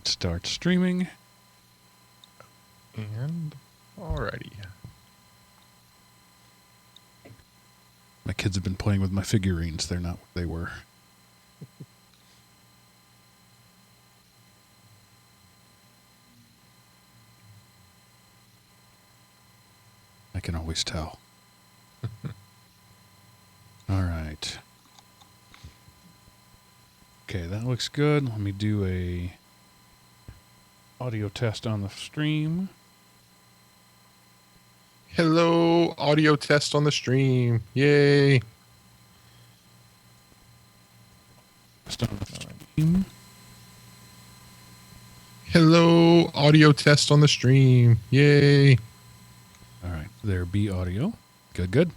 Start streaming. And alrighty. My kids have been playing with my figurines. They're not what they were. I can always tell. All right. Okay, that looks good. Let me do a audio test on the stream. Hello, audio test on the stream. Yay. Test on the stream. Hello, audio test on the stream. Yay. All right, there be audio. Good, good.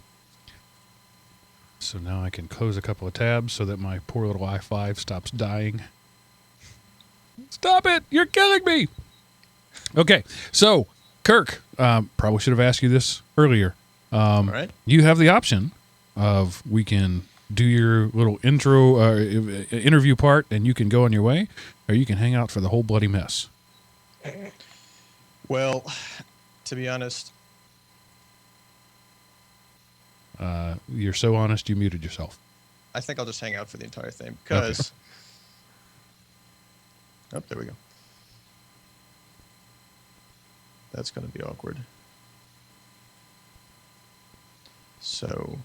So now I can close a couple of tabs so that my poor little i5 stops dying. Stop it! You're killing me! Okay, so, Kirk, probably should have asked you this earlier. All right. You have the option of we can do your little intro interview part and you can go on your way, or you can hang out for the whole bloody mess. Well, to be honest, You're so honest, you muted yourself. I think I'll just hang out for the entire thing because... Okay. Oh, there we go. That's going to be awkward. So...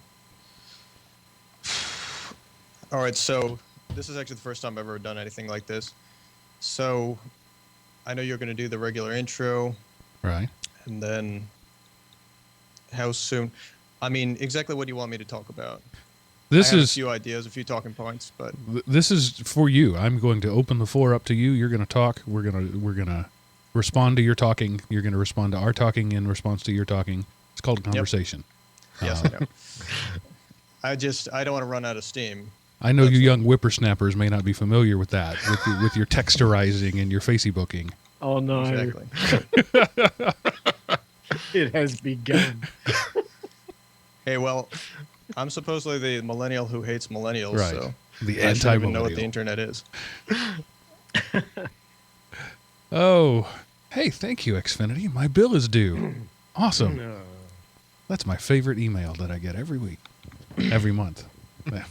All right, so this is actually the first time I've ever done anything like this. So I know you're going to do the regular intro. Right. And then how soon? I mean, exactly what do you want me to talk about? This I have is a few ideas, a few talking points, but this is for you. I'm going to open the floor up to you. You're going to talk. We're gonna respond to your talking. You're going to respond to our talking in response to your talking. It's called a conversation. Yes, I know. I don't want to run out of steam. I know you young whippersnappers may not be familiar with that, with your texturizing and your Facebooking. Oh, no. Exactly. It has begun. Hey, well, I'm supposedly the millennial who hates millennials, Right. so The I don't even know what anti-millennial. the internet is. Oh, hey, thank you, Xfinity. My bill is due. Awesome. No. That's my favorite email that I get every week, every month. Yeah.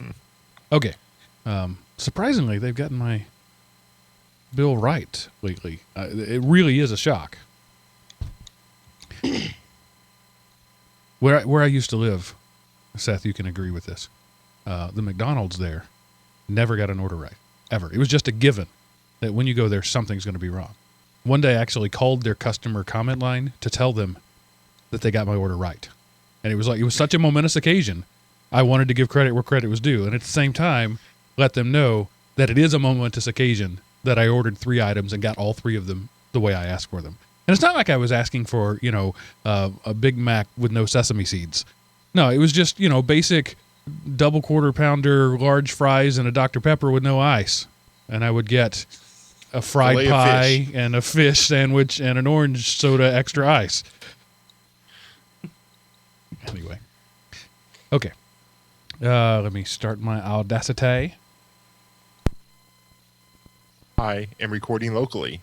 Okay. Surprisingly, they've gotten my bill right lately. It really is a shock. Where I used to live, Seth, you can agree with this. The McDonald's there never got an order right, ever. It was just a given that when you go there, something's going to be wrong. One day I actually called their customer comment line to tell them that they got my order right. And it was such a momentous occasion. I wanted to give credit where credit was due, and at the same time, let them know that it is a momentous occasion that I ordered 3 items and got all 3 of them the way I asked for them. And it's not like I was asking for, a Big Mac with no sesame seeds. No, it was just, basic double quarter pounder, large fries, and a Dr. Pepper with no ice. And I would get a fried Fillet of pie fish. and a fish sandwich and an orange soda extra ice. Anyway. Okay. Let me start my Audacity. I am recording locally.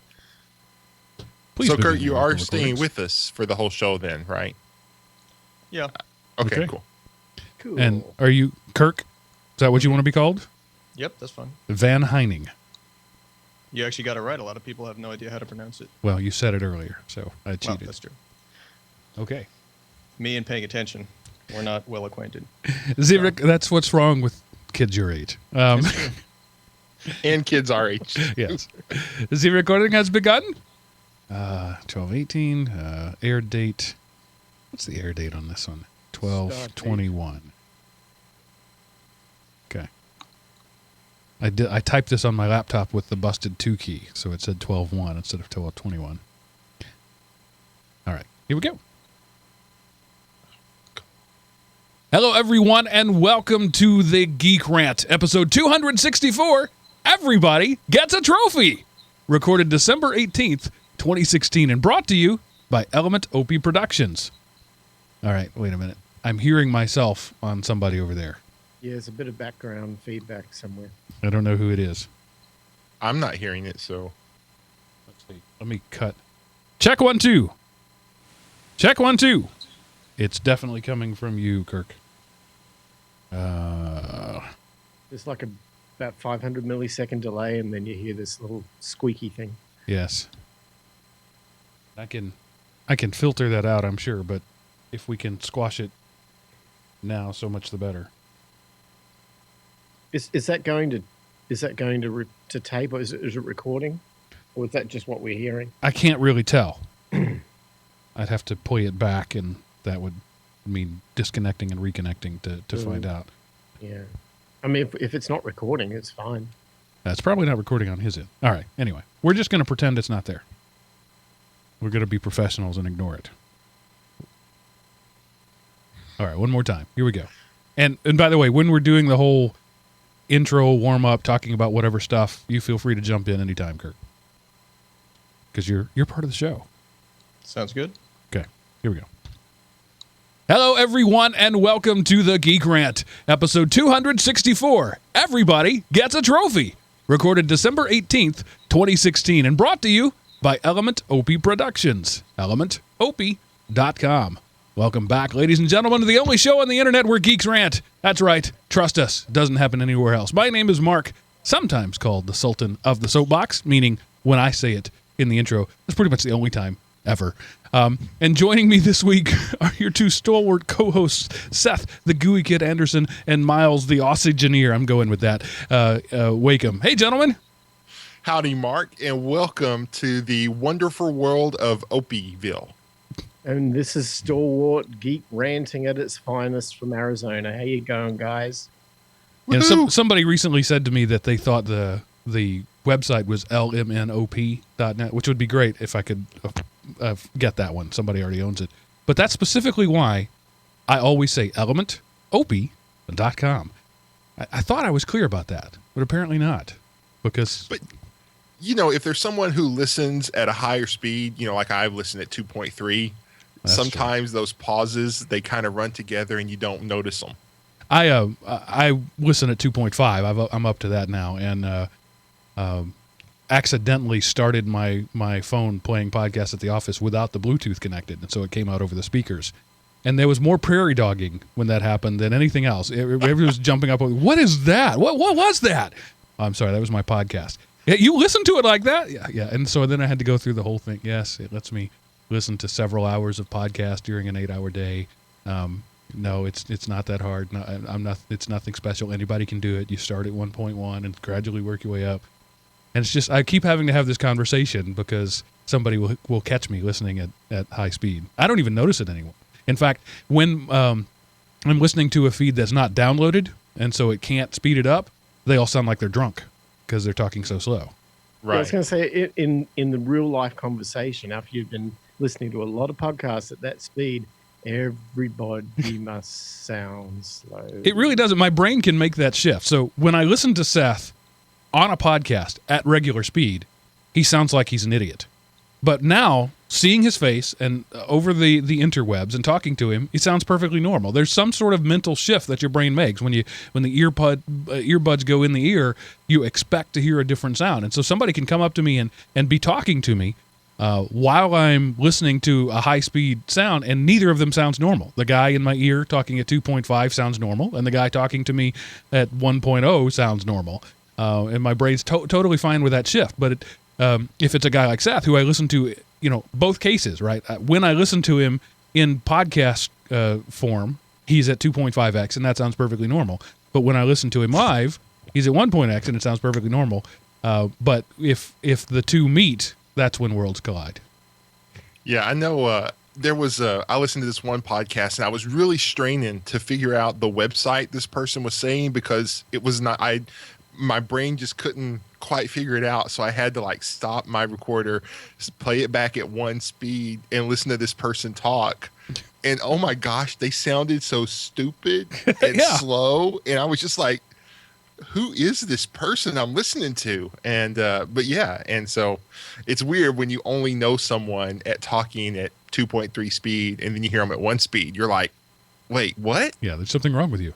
Please so, begin Kurt, you your are local staying recordings. with us for the whole show then, right? Yeah. Okay, Okay. cool. Cool. And are you Kirk? Is that what you want to be called? Yep, that's fine. Van Heining. You actually got it right. A lot of people have no idea how to pronounce it. Well, you said it earlier, so I Well, cheated. that's true. Okay. Me and paying attention. We're not well acquainted. Zivik, that's what's wrong with kids your age. And kids our age. Yes. The recording has begun. 12/18. Air date. What's the air date on this one? 12/21. Okay. I typed this on my laptop with the busted 2 key, so it said 12/1 instead of 12/21. All right. Here we go. Hello, everyone, and welcome to the GeekRant, episode 264. Everybody gets a trophy. Recorded December 18th, 2016, and brought to you by Element OP Productions. All right, wait a minute. I'm hearing myself on somebody over there. Yeah, there's a bit of background feedback somewhere. I don't know who it is. I'm not hearing it, so see. Let me cut. Check 1 2. Check 1 2. It's definitely coming from you, Kirk. It's like about 500 millisecond delay, and then you hear this little squeaky thing. Yes. I can filter that out, I'm sure, but if we can squash it now, so much the better. Is that going to to tape, or is it recording, or is that just what we're hearing? I can't really tell. I'd have to play it back, and that would mean disconnecting and reconnecting to find out. Yeah, I mean, if it's not recording, it's fine. That's probably not recording on his end. All right. Anyway, we're just going to pretend it's not there. We're going to be professionals and ignore it. All right, one more time. Here we go. And by the way, when we're doing the whole intro, warm up, talking about whatever stuff, you feel free to jump in anytime, Kirk, because you're part of the show. Sounds good. Okay, here we go. Hello, everyone, and welcome to the GeekRant, episode 264. Everybody gets a trophy. Recorded December 18th, 2016, and brought to you by Element OP Productions. ElementOP.com. Welcome back, ladies and gentlemen, to the only show on the internet where geeks rant. That's right. Trust us. It doesn't happen anywhere else. My name is Mark, sometimes called the Sultan of the Soapbox, meaning when I say it in the intro, that's pretty much the only time ever. And joining me this week are your two stalwart co-hosts, Seth, the Gooey Kid Anderson, and Miles, the Oxygeneer. I'm going with that. Wakeham. Hey, gentlemen. Howdy, Mark, and welcome to the wonderful world of Opiville. And this is Stalwart Geek ranting at its finest from Arizona. How you going, guys? And somebody recently said to me that they thought the website was lmnop.net, which would be great if I could get that one. Somebody already owns it. But that's specifically why I always say elementop.com. I thought I was clear about that, but apparently not. But you know, if there's someone who listens at a higher speed, you know, like I listen at 2.3, sometimes those pauses, they kind of run together and you don't notice them. I listen at 2.5. I'm up to that now, and accidentally started my phone playing podcasts at the office without the Bluetooth connected, and so it came out over the speakers. And there was more prairie dogging when that happened than anything else. Everybody was jumping up. What is that? What was that? I'm sorry, that was my podcast. Yeah, you listen to it like that? Yeah. And so then I had to go through the whole thing. Yes, it lets me listen to several hours of podcast during an 8-hour day. No, it's not that hard. No, I'm not. It's nothing special. Anybody can do it. You start at 1.1 and gradually work your way up. And it's just I keep having to have this conversation because somebody will catch me listening at high speed. I don't even notice it anymore. In fact, when I'm listening to a feed that's not downloaded and so it can't speed it up, they all sound like they're drunk because they're talking so slow. Right. Yeah, I was going to say, in the real life conversation, after you've been listening to a lot of podcasts at that speed, everybody must sound slow. It really doesn't. My brain can make that shift. So when I listen to Seth on a podcast at regular speed, he sounds like he's an idiot. But now, seeing his face and over the interwebs and talking to him, he sounds perfectly normal. There's some sort of mental shift that your brain makes when the earbuds go in the ear. You expect to hear a different sound, and so somebody can come up to me and be talking to me while I'm listening to a high speed sound, and neither of them sounds normal. The guy in my ear talking at 2.5 sounds normal, and the guy talking to me at 1.0 sounds normal. And my brain's totally fine with that shift, but if it's a guy like Seth, who I listen to, both cases, right? When I listen to him in podcast form, he's at 2.5x, and that sounds perfectly normal. But when I listen to him live, he's at 1.x, and it sounds perfectly normal. But if the two meet, that's when worlds collide. Yeah, I know. I listened to this one podcast, and I was really straining to figure out the website this person was saying because it was not. My brain just couldn't quite figure it out, so I had to stop my recorder, play it back at one speed, and listen to this person talk. And oh my gosh, they sounded so stupid and slow, and I was just like, who is this person I'm listening to? And and so it's weird when you only know someone at talking at 2.3 speed, and then you hear them at 1 speed. You're like, wait, what? Yeah, there's something wrong with you.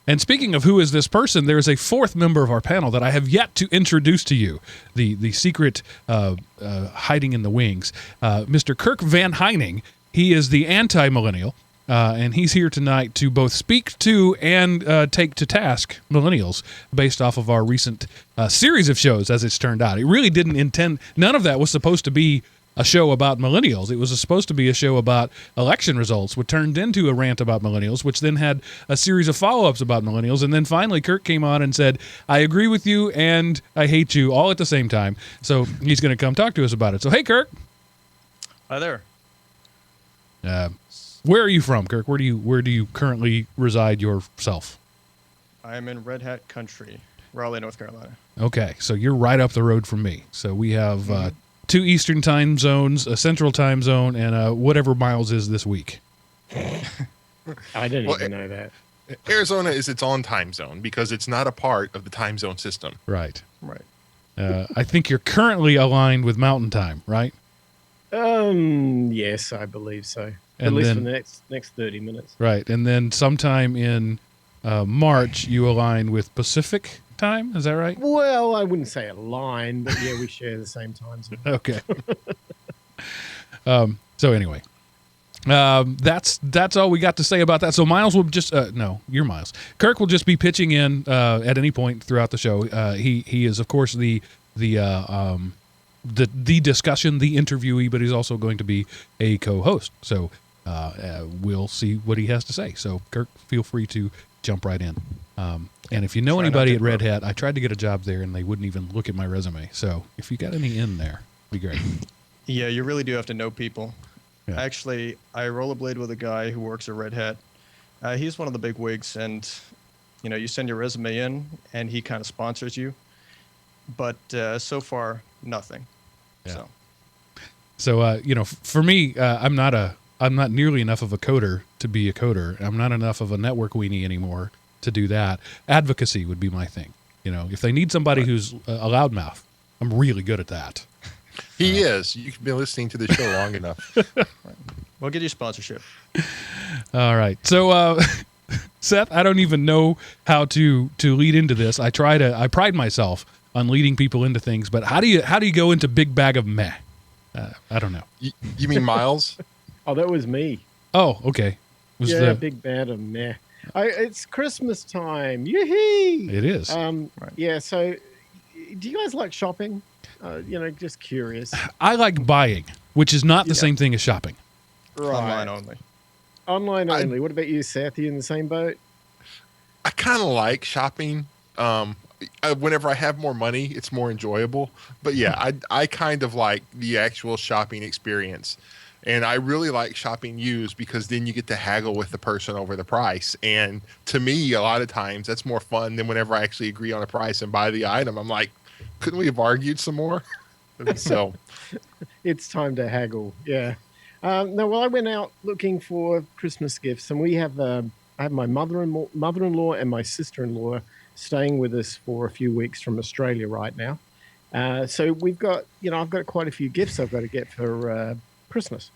And speaking of who is this person, there is a fourth member of our panel that I have yet to introduce to you, the secret hiding in the wings, Mr. Kirk Van Heining. He is the anti-millennial, and he's here tonight to both speak to and take to task millennials based off of our recent series of shows, as it's turned out. It really didn't intend, none of that was supposed to be a show about millennials. It was supposed to be a show about election results, which turned into a rant about millennials, which then had a series of follow-ups about millennials. And then finally, Kirk came on and said, I agree with you and I hate you all at the same time. So he's going to come talk to us about it. So, hey, Kirk. Hi there. Where are you from, Kirk? Where do you currently reside yourself? I am in Red Hat Country, Raleigh, North Carolina. Okay, so you're right up the road from me. So we have 2 Eastern time zones, a Central time zone, and whatever Miles is this week. I didn't even know that. Arizona is its own time zone because it's not a part of the time zone system. Right. Right. I think you're currently aligned with Mountain Time, right? Yes, I believe so. And at least then- for the next 30 minutes. Right. And then sometime in March, you align with Pacific time. Is that right? Well, I wouldn't say a line, but yeah, we share the same time zone. Okay. So anyway, that's all we got to say about that. So Miles will just no, you're Miles. Kirk will just be pitching in at any point throughout the show. He is of course the discussion, the interviewee, but he's also going to be a co-host. So we'll see what he has to say. So Kirk, feel free to jump right in. And if you know Try not anybody to at Red interrupt. Hat, I tried to get a job there and they wouldn't even look at my resume. So if you got any in there, it'd be great. Yeah, you really do have to know people. Yeah. Actually, I rollerblade with a guy who works at Red Hat. He's one of the big wigs, and you send your resume in, and he kind of sponsors you. But so far, nothing. Yeah. So So for me, I'm not nearly enough of a coder to be a coder. I'm not enough of a network weenie anymore to do that. Advocacy would be my thing. If they need somebody who's a loudmouth, I'm really good at that. He is. You've been listening to the show long enough. we'll get you sponsorship. All right. So, Seth, I don't even know how to lead into this. I pride myself on leading people into things, but how do you go into big bag of meh? I don't know. You mean Miles? Oh, that was me. Oh, okay. Yeah, big bad of meh. It's Christmas time. Yee-hee! It is. Right. Yeah, so do you guys like shopping? Just curious. I like buying, which is not the same thing as shopping. Online only. Online only. What about you, Seth? Are you in the same boat? I kind of like shopping. Whenever I have more money, it's more enjoyable. But yeah, I kind of like the actual shopping experience. And I really like shopping used because then you get to haggle with the person over the price. And to me, a lot of times that's more fun than whenever I actually agree on a price and buy the item. I'm like, couldn't we have argued some more? So It's time to haggle. Yeah. No, well, I went out looking for Christmas gifts, and I have my mother-in-law and my sister-in-law staying with us for a few weeks from Australia right now. So we've got, I've got quite a few gifts I've got to get for Christmas.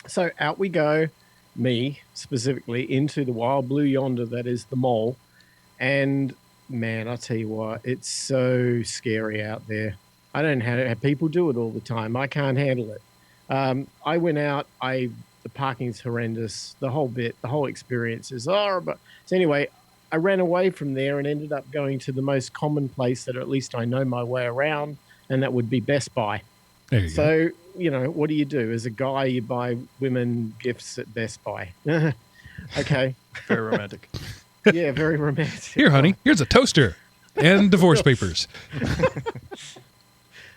So out we go, me specifically, into the wild blue yonder that is the mall. And man, I tell you what, it's so scary out there. I don't know how people do it all the time. I can't handle it. I went out, the parking's horrendous, the whole bit, the whole experience is horrible. So anyway, I ran away from there and ended up going to the most common place that at least I know my way around, and that would be Best Buy. There you go. So, what do you do? As a guy, you buy women gifts at Best Buy. Okay. Very romantic. Yeah, very romantic. Here, honey, here's a toaster and divorce papers.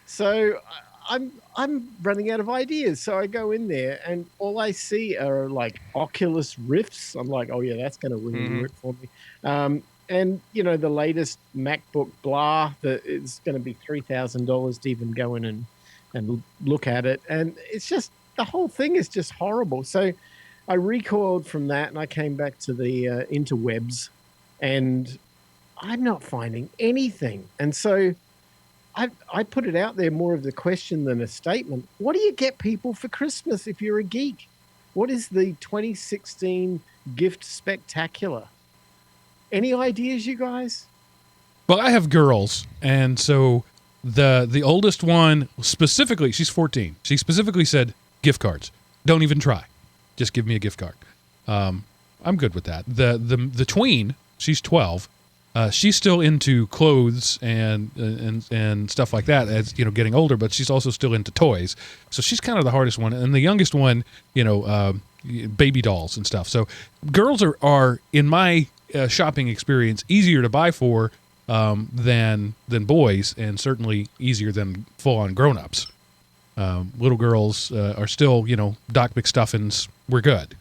So I'm running out of ideas. So I go in there and all I see are like Oculus Rifts. I'm like, oh yeah, that's going to really work for me. And the latest MacBook blah that is going to be $3,000 to even go in and look at it. And it's just, the whole thing is just horrible. So I recoiled from that and I came back to the interwebs, and I'm not finding anything. And so I put it out there more of the question than a statement. What do you get people for Christmas if you're a geek? What is the 2016 gift spectacular? Any ideas, you guys? Well, I have girls, and so the oldest one specifically, she's 14. She specifically said gift cards. Don't even try. Just give me a gift card. I'm good with that. The tween, she's 12. She's still into clothes and stuff like that as getting older, but she's also still into toys. So she's kind of the hardest one. And the youngest one, baby dolls and stuff. So girls are in my shopping experience easier to buy for than boys, and certainly easier than full-on grown-ups. Little girls are still, Doc McStuffins. We're good.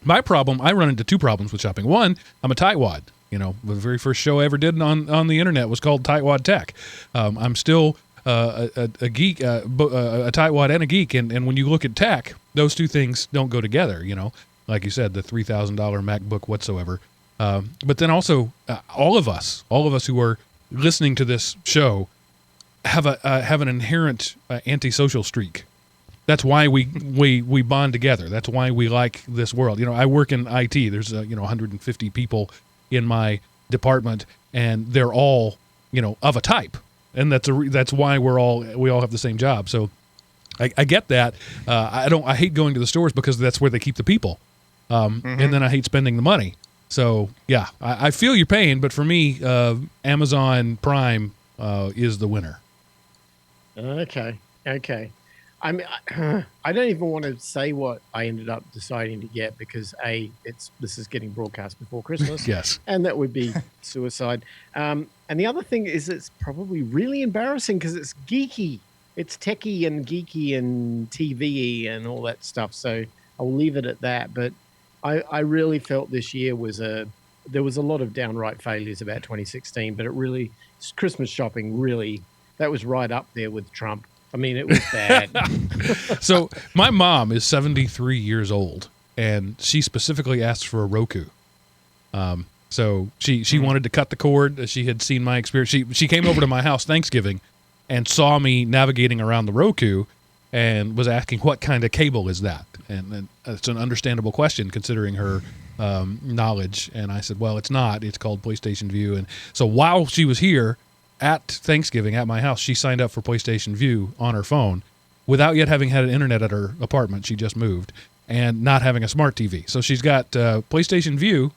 My problem, I run into two problems with shopping. One, I'm a tightwad. The very first show I ever did on the internet was called Tightwad Tech. I'm still a geek, a tightwad and a geek, and when you look at tech, those two things don't go together. Like you said, the $3,000 MacBook whatsoever. But then also, all of us who are listening to this show have an inherent antisocial streak. That's why we bond together. That's why we like this world. I work in IT. There's 150 people in my department, and they're all of a type, and that's why we all have the same job. So I get that. I hate going to the stores because that's where they keep the people, and then I hate spending the money. So yeah, I feel your pain, but for me, Amazon Prime is the winner. Okay. I mean, I don't even want to say what I ended up deciding to get because this is getting broadcast before Christmas. Yes, and that would be suicide. And the other thing is, it's probably really embarrassing because it's geeky, it's techie and geeky and TV and all that stuff. So I'll leave it at that. But I really felt this year there was a lot of downright failures about 2016. But Christmas shopping really, that was right up there with Trump. I mean, it was bad. So my mom is 73 years old, and she specifically asked for a Roku. So she wanted to cut the cord. She had seen my experience. She came over to my house Thanksgiving and saw me navigating around the Roku and was asking, what kind of cable is that? And it's an understandable question considering her knowledge. And I said, well, it's not. It's called PlayStation View. And so while she was here, at Thanksgiving at my house, she signed up for PlayStation View on her phone without yet having had an internet at her apartment. She just moved and not having a smart TV. So she's got PlayStation View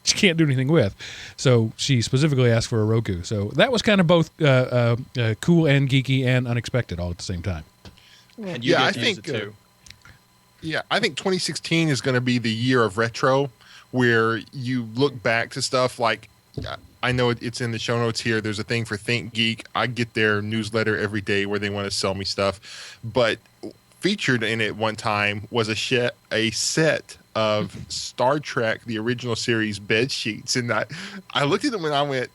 she can't do anything with. So she specifically asked for a Roku. So that was kind of both cool and geeky and unexpected all at the same time. And you get to use it too. I think 2016 is going to be the year of retro, where you look back to stuff like, I know it's in the show notes here. There's a thing for Think Geek. I get their newsletter every day where they want to sell me stuff. But featured in it one time was a set of Star Trek, the original series, bed sheets. And I looked at them and I went,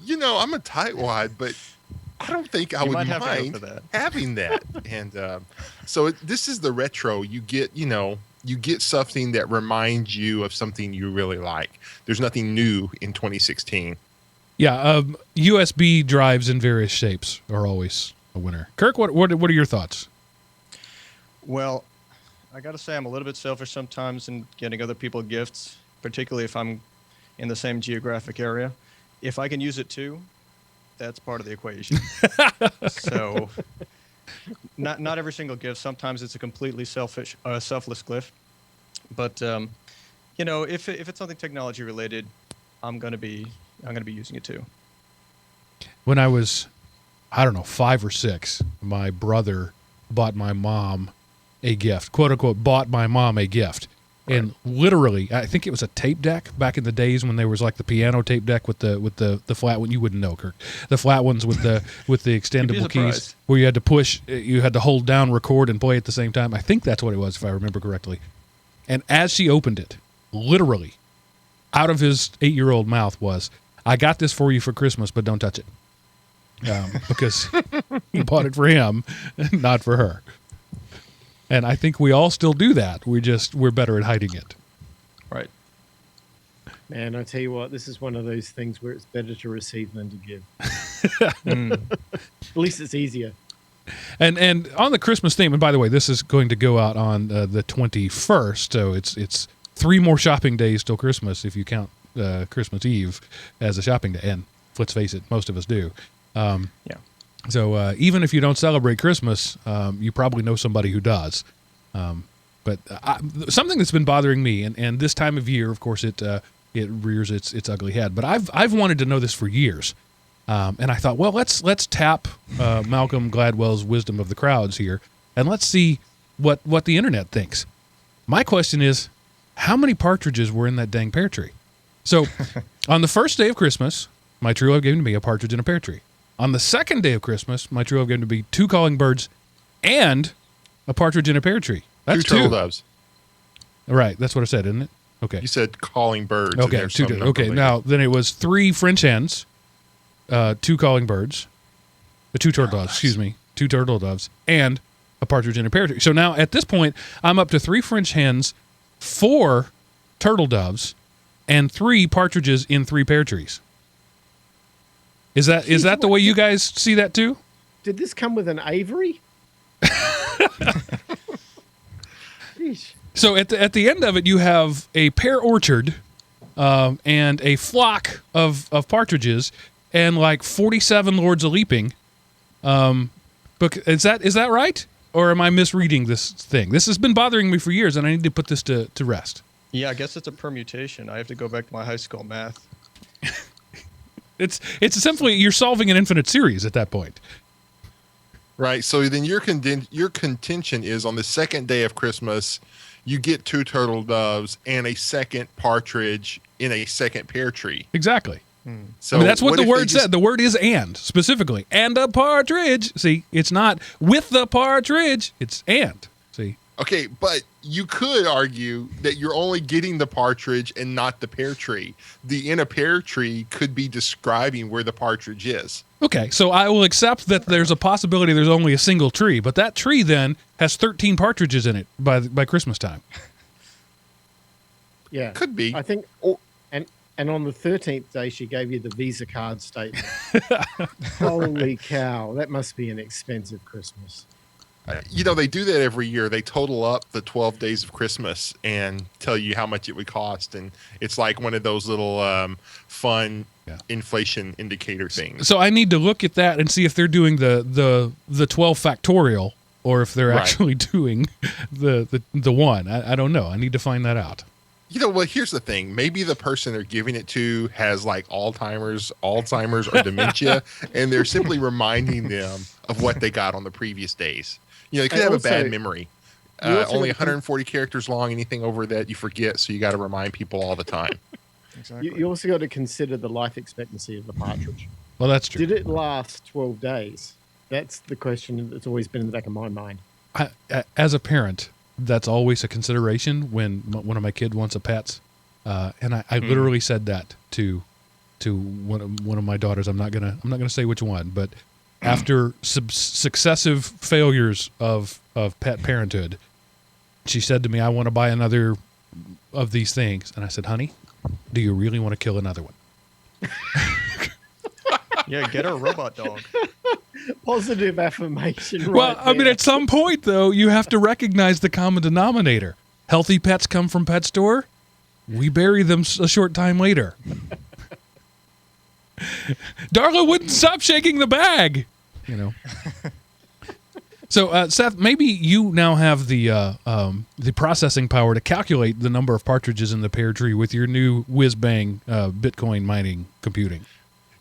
I'm a tightwad, but I don't think I would mind having that. And so this is the retro. You get something that reminds you of something you really like. There's nothing new in 2016. Yeah, USB drives in various shapes are always a winner. Kirk, what are your thoughts? Well, I got to say I'm a little bit selfish sometimes in getting other people gifts, particularly if I'm in the same geographic area. If I can use it too, that's part of the equation. So not every single gift. Sometimes it's a completely selfless gift. But if it's something technology related, I'm gonna be using it too. When I was, 5 or 6, my brother bought my mom a gift, quote unquote, bought my mom a gift. Right. And literally, I think it was a tape deck back in the days when there was like the piano tape deck with the flat one. You wouldn't know, Kirk. The flat ones with the extendable keys where you had to push, you had to hold down, record, and play at the same time. I think that's what it was, if I remember correctly. And as she opened it, literally, out of his 8-year-old mouth was, "I got this for you for Christmas, but don't touch it," because he bought it for him, not for her. And I think we all still do that. We're better at hiding it. Right. Man, I tell you what, this is one of those things where it's better to receive than to give. At least it's easier. And on the Christmas theme, and by the way, this is going to go out on the 21st, so it's 3 more shopping days till Christmas if you count Christmas Eve as a shopping day, and let's face it, most of us do. Yeah. So even if you don't celebrate Christmas, you probably know somebody who does. But something that's been bothering me, and this time of year, of course, it rears its ugly head. But I've wanted to know this for years, and I thought, well, let's tap Malcolm Gladwell's wisdom of the crowds here, and let's see what the internet thinks. My question is, how many partridges were in that dang pear tree? So, on the first day of Christmas, my true love gave to me a partridge in a pear tree. On the second day of Christmas, my true love gave to me 2 calling birds and a partridge in a pear tree. That's 2 turtle doves. Right, that's what I said, isn't it? Okay. You said calling birds. and Okay, there's some number okay. later. Now, then it was 3 French hens, 2 calling birds, 2 turtle doves, excuse me, 2 turtle doves, and a partridge in a pear tree. So now, at this point, I'm up to 3 French hens, 4 turtle doves, and 3 partridges in 3 pear trees. Is that the way you guys see that too? Did this come with an aviary? Sheesh. So at the end of it, you have a pear orchard, and a flock of partridges, and like 47 lords a leaping. But is that right, or am I misreading this thing? This has been bothering me for years, and I need to put this to rest. Yeah, I guess it's a permutation. I have to go back to my high school math. It's simply you're solving an infinite series at that point. Right. So then your contention is on the second day of Christmas, you get 2 turtle doves and a second partridge in a second pear tree. Exactly. So I mean, that's what the if word they just- said. The word is "and" specifically, and a partridge. See, it's not with the partridge. It's "and." See. Okay, but you could argue that you're only getting the partridge and not the pear tree. The in a pear tree could be describing where the partridge is. Okay, so I will accept that there's a possibility there's only a single tree, but that tree then has 13 partridges in it by Christmas time. Yeah. Could be. I think. And on the 13th day, she gave you the Visa card statement. Holy cow. That must be an expensive Christmas. They do that every year. They total up the 12 days of Christmas and tell you how much it would cost. And it's like one of those little fun inflation indicator things. So I need to look at that and see if they're doing the 12 factorial or if they're Right. actually doing the one. I don't know. I need to find that out. Well, here's the thing. Maybe the person they're giving it to has like Alzheimer's or dementia, and they're simply reminding them of what they got on the previous days. They could And have also- a bad memory. you also Only gotta think- 140 characters long. Anything over that you forget, so you got to remind people all the time. Exactly. You also got to consider the life expectancy of the partridge. Well, that's true. Did it last 12 days? That's the question that's always been in the back of my mind. As a parent, that's always a consideration when one of my kids wants a pets, and I literally said that to one of my daughters. I'm not gonna say which one, but after successive failures of pet parenthood, she said to me, "I want to buy another of these things," and I said, "Honey, do you really want to kill another one?" Yeah, get a robot dog. Positive affirmation. Well, right I mean, there. at some point, though, you have to recognize the common denominator. Healthy pets come from pet store. We bury them a short time later. Darla wouldn't stop shaking the bag. So, Seth, maybe you now have the processing power to calculate the number of partridges in the pear tree with your new whiz-bang Bitcoin mining computing.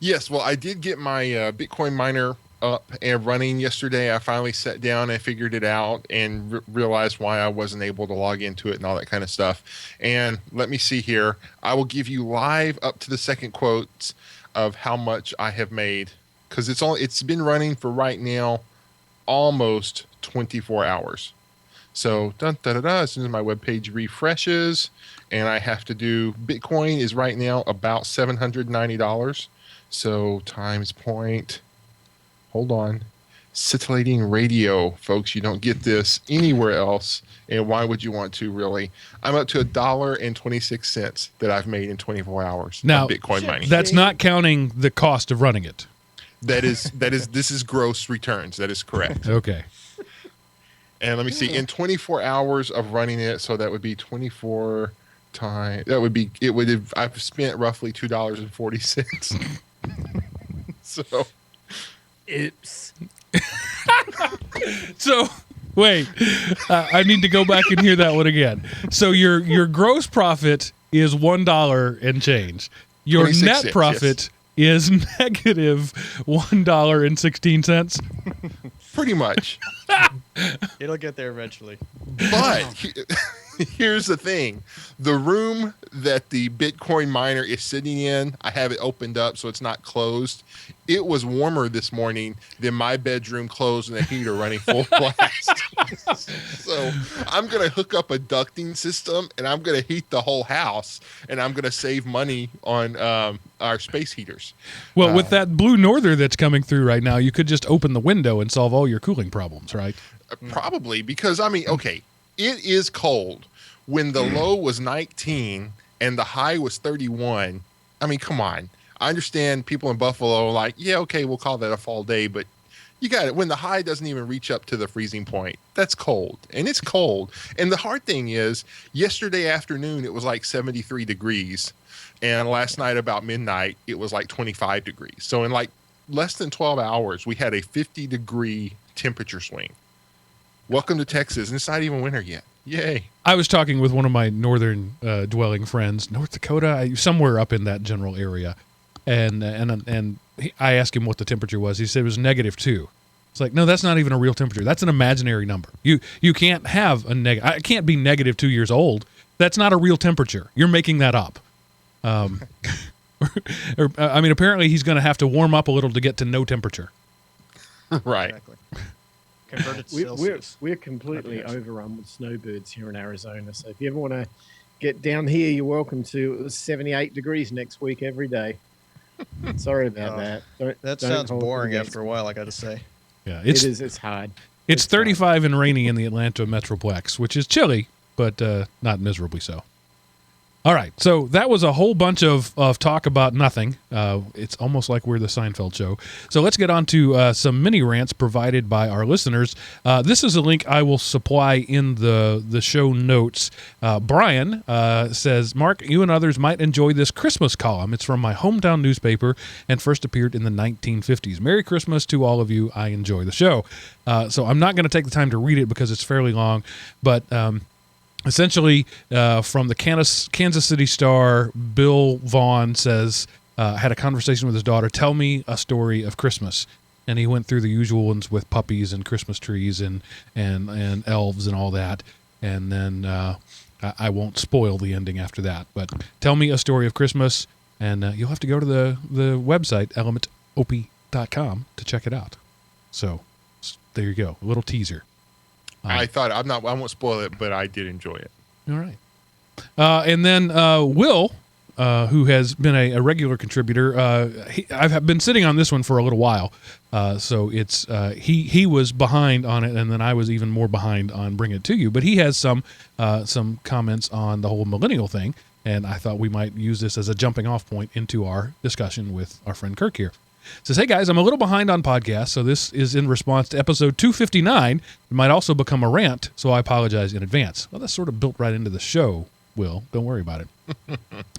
Yes, well, I did get my Bitcoin miner up and running yesterday. I finally sat down and figured it out and realized why I wasn't able to log into it and all that kind of stuff. And let me see here. I will give you live up to the second quotes of how much I have made, because it's been running for right now almost 24 hours. So as soon as my webpage refreshes and I have to do Bitcoin is right now about $790. So times point, hold on, scintillating radio, folks. You don't get this anywhere else. And why would you want to, really? I'm up to $1.26 that I've made in 24 hours Now, of Bitcoin mining. That's not counting the cost of running it. This is gross returns. That is correct. Okay. And let me see, in 24 hours of running it, so that would be 24 time. That would be. It would have. I've spent roughly $2.40. So. Oops. So, wait, I need to go back and hear that one again. So your gross profit is $1 and change. Your 26 net cents, profit is negative $1.16. Pretty much. It'll get there eventually. But here's the thing. The room that the Bitcoin miner is sitting in, I have it opened up so it's not closed. It was warmer this morning than my bedroom closed and the heater running full blast. So I'm going to hook up a ducting system and I'm going to heat the whole house, and I'm going to save money on our space heaters. Well, with that blue norther that's coming through right now, you could just open the window and solve all your cooling problems, right? Probably, because, I mean, okay, it is cold. When the low was 19 and the high was 31, I mean, come on. I understand people in Buffalo are like, yeah, okay, we'll call that a fall day, but you got it. When the high doesn't even reach up to the freezing point, that's cold. And it's cold. And the hard thing is, yesterday afternoon, it was like 73 degrees. And last night about midnight, it was like 25 degrees. So in like less than 12 hours, we had a 50-degree temperature swing. Welcome to Texas. And it's not even winter yet. Yay. I was talking with one of my northern dwelling friends, North Dakota, somewhere up in that general area. And I asked him what the temperature was. He said it was -2. It's like, no, that's not even a real temperature. That's an imaginary number. You can't have I can't be -2 years old. That's not a real temperature. You're making that up. I mean, apparently he's going to have to warm up a little to get to no temperature. Right. Exactly. Converted to Celsius. We're completely overrun with snowbirds here in Arizona. So if you ever want to get down here, you're welcome to. It was 78 degrees next week every day. Sorry about that. That don't sounds hold boring it after a while, I got to say. Yeah, It is. It's hard. It's It's 35 and rainy in the Atlanta Metroplex, which is chilly, but not miserably so. All right, so that was a whole bunch of talk about nothing. It's almost like we're the Seinfeld show. So let's get on to some mini rants provided by our listeners. This is a link I will supply in the show notes. Brian says, Mark, you and others might enjoy this Christmas column. It's from my hometown newspaper and first appeared in the 1950s. Merry Christmas to all of you. I enjoy the show. So I'm not going to take the time to read it because it's fairly long, but... essentially, from the Kansas City Star, Bill Vaughn says, had a conversation with his daughter, tell me a story of Christmas. And he went through the usual ones with puppies and Christmas trees and elves and all that. And then I won't spoil the ending after that. But tell me a story of Christmas, and you'll have to go to the website, elementop.com, to check it out. So there you go, a little teaser. I won't spoil it, but I did enjoy it. All right. And then Will, who has been a regular contributor, I've been sitting on this one for a little while. So it's he was behind on it, and then I was even more behind on bringing it to you. But he has some comments on the whole millennial thing, and I thought we might use this as a jumping off point into our discussion with our friend Kirk here. Says, hey guys, I'm a little behind on podcasts, so this is in response to episode 259. It might also become a rant, so I apologize in advance. Well, that's sort of built right into the show, Will. Don't worry about it.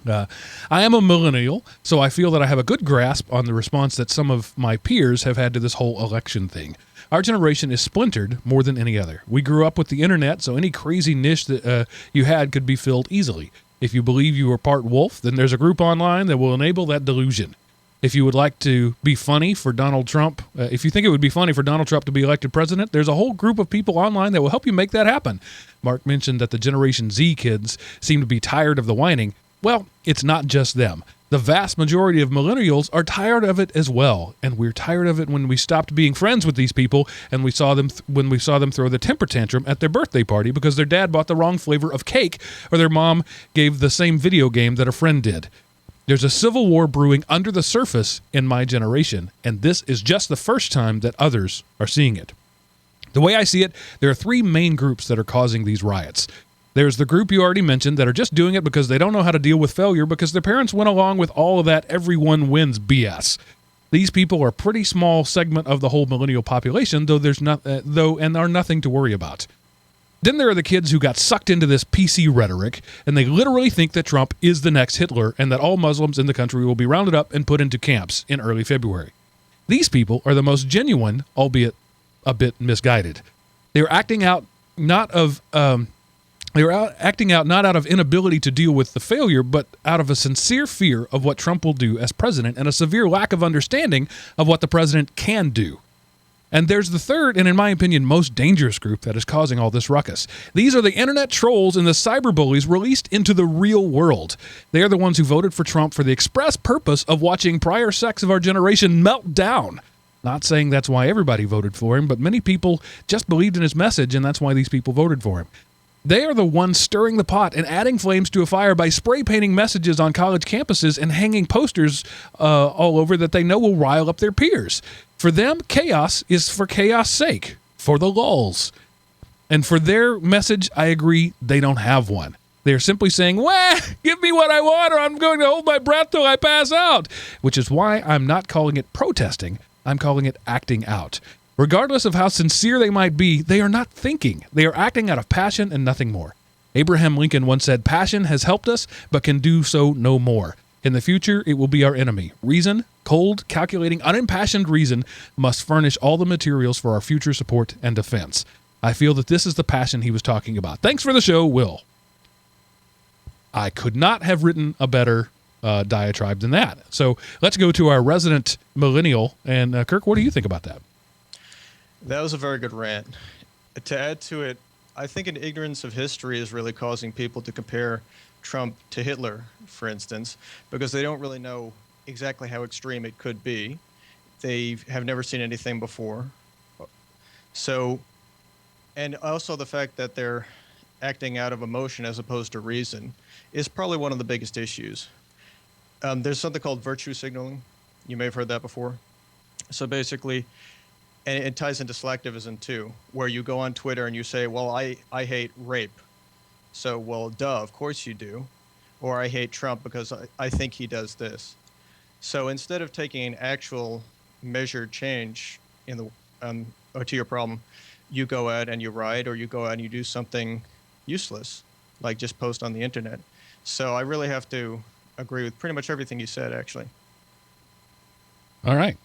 I am a millennial, so I feel that I have a good grasp on the response that some of my peers have had to this whole election thing. Our generation is splintered more than any other. We grew up with the internet, so any crazy niche that you had could be filled easily. If you believe you are part wolf, then there's a group online that will enable that delusion. If you would like to be funny for Donald Trump, if you think it would be funny for Donald Trump to be elected president, there's a whole group of people online that will help you make that happen. Mark mentioned that the Generation Z kids seem to be tired of the whining. Well, it's not just them. The vast majority of millennials are tired of it as well, and we're tired of it when we stopped being friends with these people and we saw them when we saw them throw the temper tantrum at their birthday party because their dad bought the wrong flavor of cake or their mom gave the same video game that a friend did. There's a civil war brewing under the surface in my generation, and this is just the first time that others are seeing it. The way I see it, there are three main groups that are causing these riots. There's the group you already mentioned that are just doing it because they don't know how to deal with failure because their parents went along with all of that everyone wins BS. These people are a pretty small segment of the whole millennial population, and are nothing to worry about. Then there are the kids who got sucked into this PC rhetoric, and they literally think that Trump is the next Hitler and that all Muslims in the country will be rounded up and put into camps in early February. These people are the most genuine, albeit a bit misguided. They are acting out not out of inability to deal with the failure, but out of a sincere fear of what Trump will do as president and a severe lack of understanding of what the president can do. And there's the third, and in my opinion, most dangerous group that is causing all this ruckus. These are the internet trolls and the cyberbullies released into the real world. They are the ones who voted for Trump for the express purpose of watching prior sects of our generation melt down. Not saying that's why everybody voted for him, but many people just believed in his message, and that's why these people voted for him. They are the ones stirring the pot and adding flames to a fire by spray painting messages on college campuses and hanging posters all over that they know will rile up their peers. For them, chaos is for chaos' sake, for the lulz. And for their message, I agree, they don't have one. They're simply saying, "Wah, give me what I want or I'm going to hold my breath till I pass out," which is why I'm not calling it protesting. I'm calling it acting out. Regardless of how sincere they might be, they are not thinking. They are acting out of passion and nothing more. Abraham Lincoln once said, "Passion has helped us, but can do so no more. In the future, it will be our enemy. Reason, cold, calculating, unimpassioned reason, must furnish all the materials for our future support and defense." I feel that this is the passion he was talking about. Thanks for the show, Will. I could not have written a better diatribe than that. So let's go to our resident millennial. And Kirk, what do you think about that? That was a very good rant. To add to it, I think an ignorance of history is really causing people to compare Trump to Hitler, for instance, because they don't really know exactly how extreme it could be. They have never seen anything before. So, and also the fact that they're acting out of emotion as opposed to reason is probably one of the biggest issues. There's something called virtue signaling. You may have heard that before. So basically, and it ties into selectivism too, where you go on Twitter and you say, well, I hate rape. So, well, duh, of course you do. Or I hate Trump because I think he does this. So instead of taking an actual measured change in the or to your problem, you go out and you write, or you go out and you do something useless, like just post on the internet. So I really have to agree with pretty much everything you said, actually. All right.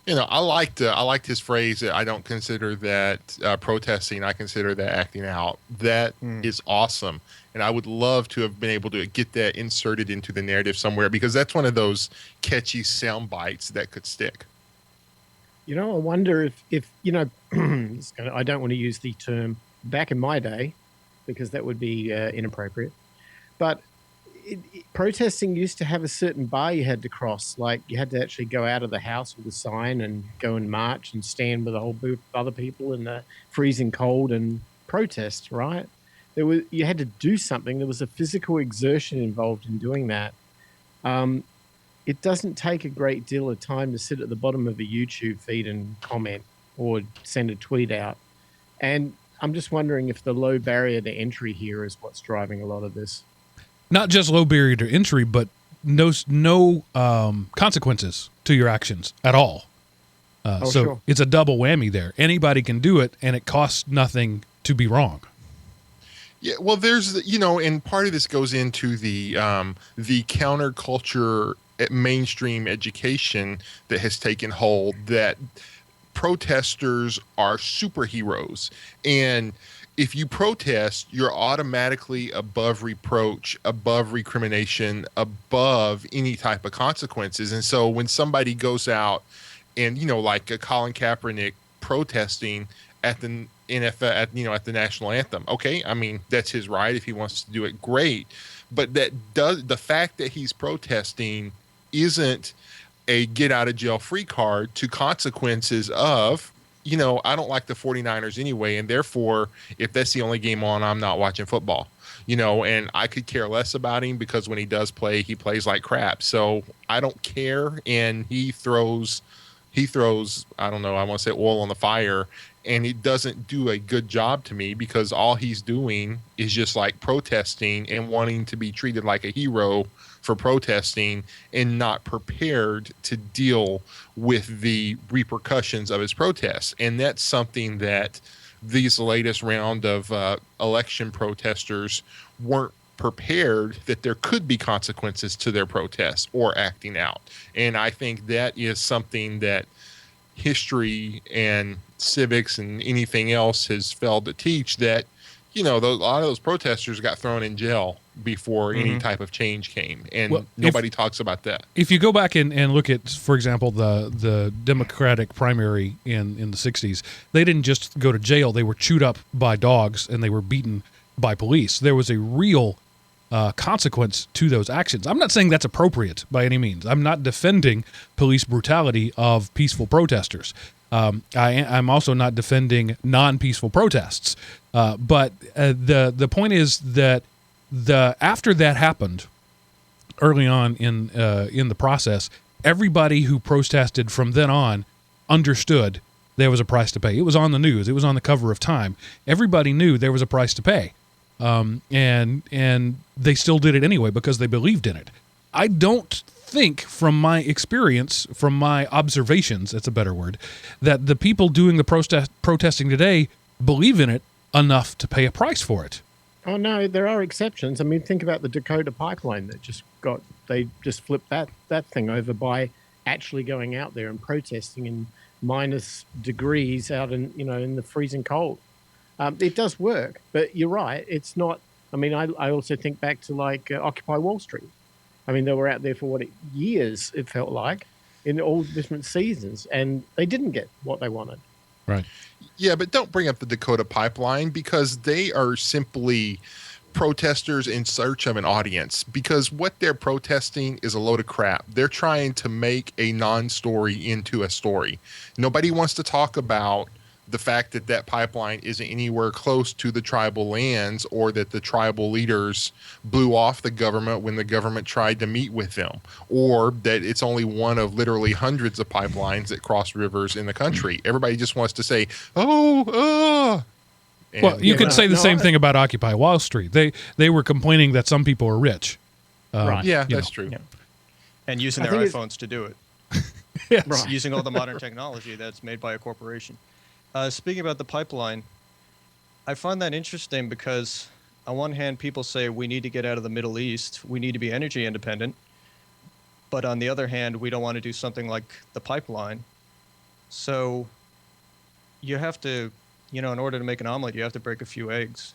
You know, I liked his phrase that I don't consider that protesting. I consider that acting out. That is awesome. And I would love to have been able to get that inserted into the narrative somewhere, because that's one of those catchy sound bites that could stick. You know, I wonder if you know, I don't want to use the term back in my day, because that would be inappropriate. But protesting used to have a certain bar you had to cross. Like, you had to actually go out of the house with a sign and go and march and stand with a whole group of other people in the freezing cold and protest, right? You had to do something. There was a physical exertion involved in doing that. It doesn't take a great deal of time to sit at the bottom of a YouTube feed and comment or send a tweet out. And I'm just wondering if the low barrier to entry here is what's driving a lot of this. Not just low barrier to entry, but no consequences to your actions at all. So sure. It's a double whammy there. Anybody can do it, and it costs nothing to be wrong. Yeah, well, there's, you know, and part of this goes into the counterculture mainstream education that has taken hold, that protesters are superheroes. And if you protest, you're automatically above reproach, above recrimination, above any type of consequences. And so when somebody goes out and, you know, like a Colin Kaepernick protesting at the NFL, at the national anthem, okay, I mean, that's his right. If he wants to do it, great. But the fact that he's protesting isn't a get out of jail free card to consequences of, you know, I don't like the 49ers anyway, and therefore, if that's the only game on, I'm not watching football. You know, and I could care less about him because when he does play, he plays like crap. So I don't care, and he throws, I don't know, I want to say oil on the fire, and he doesn't do a good job to me, because all he's doing is just like protesting and wanting to be treated like a hero for protesting, and not prepared to deal with the repercussions of his protests. And that's something that these latest round of election protesters weren't prepared that there could be consequences to their protests or acting out. And I think that is something that history and civics and anything else has failed to teach, that a lot of those protesters got thrown in jail before any type of change came, and nobody talks about that. If you go back and look at, for example, the Democratic primary in the 60s, they didn't just go to jail. They were chewed up by dogs and they were beaten by police. There was a real consequence to those actions. I'm not saying that's appropriate by any means. I'm not defending police brutality of peaceful protesters. I'm also not defending non-peaceful protests. But the point is that after that happened, early on in the process, everybody who protested from then on understood there was a price to pay. It was on the news. It was on the cover of Time. Everybody knew there was a price to pay. And they still did it anyway because they believed in it. I don't think, from my experience, from my observations, that's a better word, that the people doing the protesting today believe in it enough to pay a price for it. Oh, no, there are exceptions. I mean, think about the Dakota pipeline that they just flipped that thing over by actually going out there and protesting in minus degrees out in the freezing cold. It does work, but you're right. It's not. I mean, I also think back to Occupy Wall Street. I mean, they were out there for years, it felt like, in all different seasons, and they didn't get what they wanted. Right. Yeah, but don't bring up the Dakota pipeline, because they are simply protesters in search of an audience, because what they're protesting is a load of crap. They're trying to make a non-story into a story. Nobody wants to talk about the fact that pipeline isn't anywhere close to the tribal lands, or that the tribal leaders blew off the government when the government tried to meet with them, or that it's only one of literally hundreds of pipelines that cross rivers in the country. Everybody just wants to say, And, well, you could say the same thing about Occupy Wall Street. They were complaining that some people are rich. Right. Yeah, that's true. Yeah. And using their iPhones to do it. Yes. Right. Using all the modern technology that's made by a corporation. Speaking about the pipeline, I find that interesting because on one hand, people say we need to get out of the Middle East. We need to be energy independent. But on the other hand, we don't want to do something like the pipeline. So you have to, in order to make an omelet, you have to break a few eggs.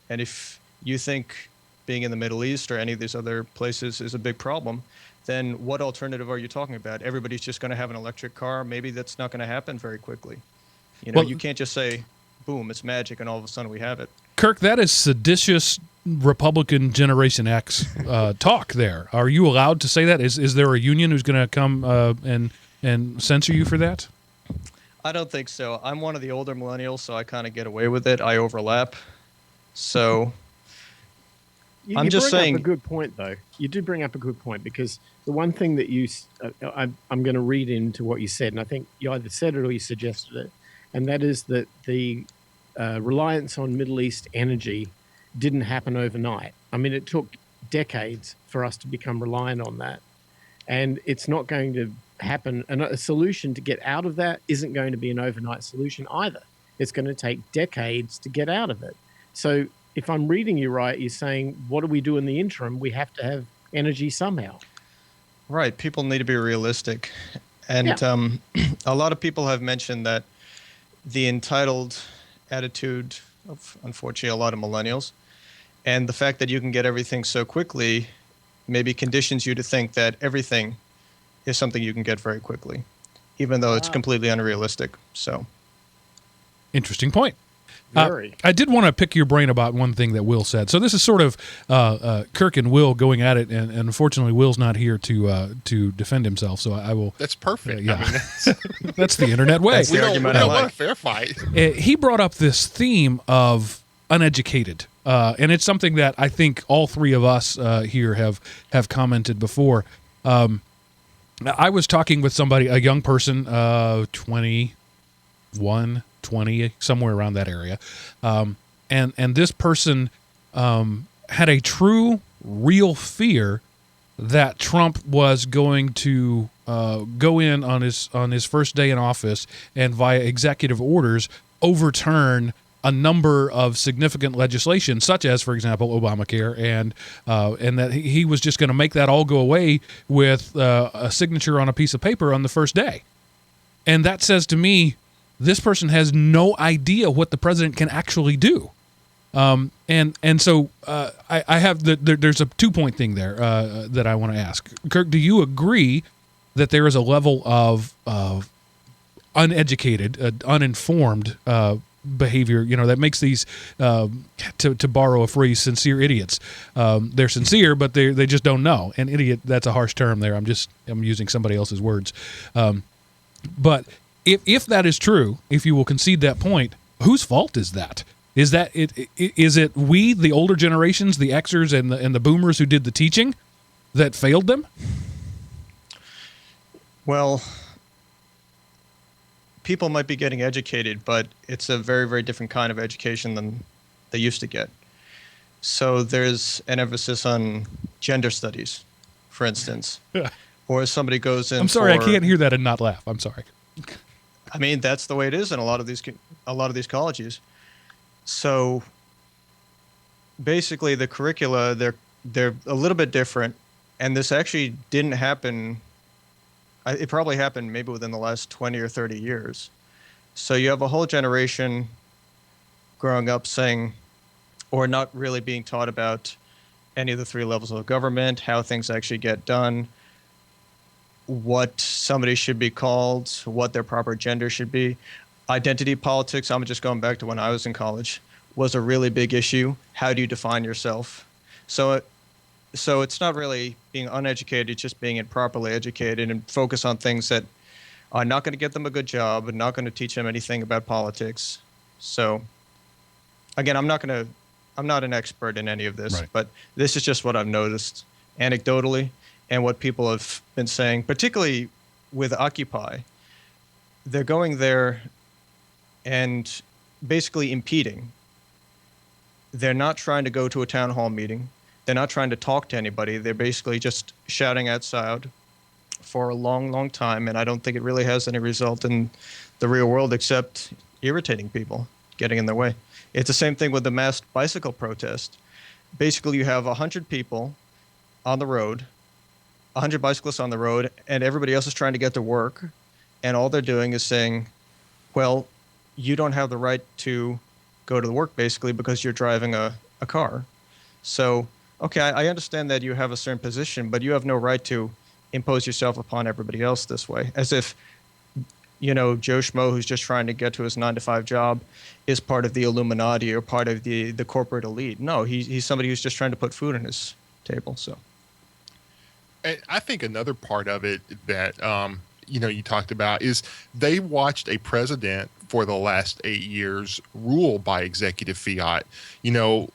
And if you think being in the Middle East or any of these other places is a big problem, then what alternative are you talking about? Everybody's just going to have an electric car. Maybe that's not going to happen very quickly. You can't just say, boom, it's magic, and all of a sudden we have it. Kirk, that is seditious Republican Generation X talk there. Are you allowed to say that? Is there a union who's going to come and censor you for that? I don't think so. I'm one of the older millennials, so I kind of get away with it. I overlap. So I'm just saying. Up a good point, though. You do bring up a good point, because the one thing that I'm going to read into what you said, and I think you either said it or you suggested it, and that is that the reliance on Middle East energy didn't happen overnight. I mean, it took decades for us to become reliant on that. And it's not going to happen. And a solution to get out of that isn't going to be an overnight solution either. It's going to take decades to get out of it. So if I'm reading you right, you're saying, what do we do in the interim? We have to have energy somehow. Right. People need to be realistic. And a lot of people have mentioned that the entitled attitude of, unfortunately, a lot of millennials, and the fact that you can get everything so quickly maybe conditions you to think that everything is something you can get very quickly, even though it's completely unrealistic. So, interesting point. I did want to pick your brain about one thing that Will said. So this is sort of Kirk and Will going at it, and unfortunately, Will's not here to defend himself. So I will. That's perfect. Yeah, I mean, that's the internet way. we don't want a fair fight. He brought up this theme of uneducated, and it's something that I think all three of us here have commented before. I was talking with somebody, a young person, 21. 20, somewhere around that area. And this person had a true, real fear that Trump was going to go in on his first day in office and via executive orders overturn a number of significant legislation, such as, for example, Obamacare, and that he was just going to make that all go away with a signature on a piece of paper on the first day. And that says to me, this person has no idea what the president can actually do. And so I have there's a 2-point thing there that I want to ask. Kirk, do you agree that there is a level of uneducated, uninformed behavior, that makes these, to borrow a phrase, sincere idiots? They're sincere, but they just don't know. And idiot, that's a harsh term there. I'm using somebody else's words. But if that is true, if you will concede that point, whose fault is that? Is it we, the older generations, the Xers and the boomers who did the teaching, that failed them? Well, people might be getting educated, but it's a very, very different kind of education than they used to get. So there's an emphasis on gender studies, for instance. Or if somebody goes in, I'm sorry, I can't hear that and not laugh. I'm sorry. I mean, that's the way it is in a lot of these colleges. So basically, the curricula, they're a little bit different, and this actually didn't happen. It probably happened maybe within the last 20 or 30 years. So you have a whole generation growing up saying, or not really being taught about any of the 3 levels of government, how things actually get done, what somebody should be called, what their proper gender should be. Identity politics, I'm just going back to when I was in college, was a really big issue. How do you define yourself? So it's not really being uneducated, it's just being improperly educated and focus on things that are not going to get them a good job and not going to teach them anything about politics. So again, I'm not an expert in any of this, right, but this is just what I've noticed anecdotally and what people have been saying, particularly with Occupy. They're going there and basically impeding. They're not trying to go to a town hall meeting. They're not trying to talk to anybody. They're basically just shouting outside for a long, long time, and I don't think it really has any result in the real world except irritating people, getting in their way. It's the same thing with the mass bicycle protest. Basically, you have 100 people on the road, 100 bicyclists on the road, and everybody else is trying to get to work, and all they're doing is saying, well, you don't have the right to go to the work, basically, because you're driving a car. So, okay, I understand that you have a certain position, but you have no right to impose yourself upon everybody else this way, as if, Joe Schmo, who's just trying to get to his 9-to-5 job, is part of the Illuminati or part of the corporate elite. No, he's somebody who's just trying to put food on his table. So, I think another part of it that you talked about is they watched a president for the last 8 years rule by executive fiat. You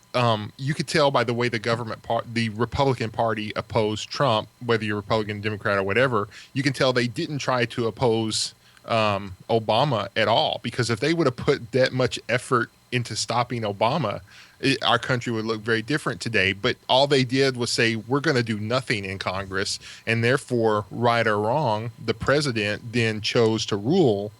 could tell by the way the Republican Party opposed Trump, whether you're Republican, Democrat, or whatever. You can tell they didn't try to oppose Obama at all, because if they would have put that much effort into stopping Obama, our country would look very different today. But all they did was say, we're going to do nothing in Congress, and therefore, right or wrong, the president then chose to rule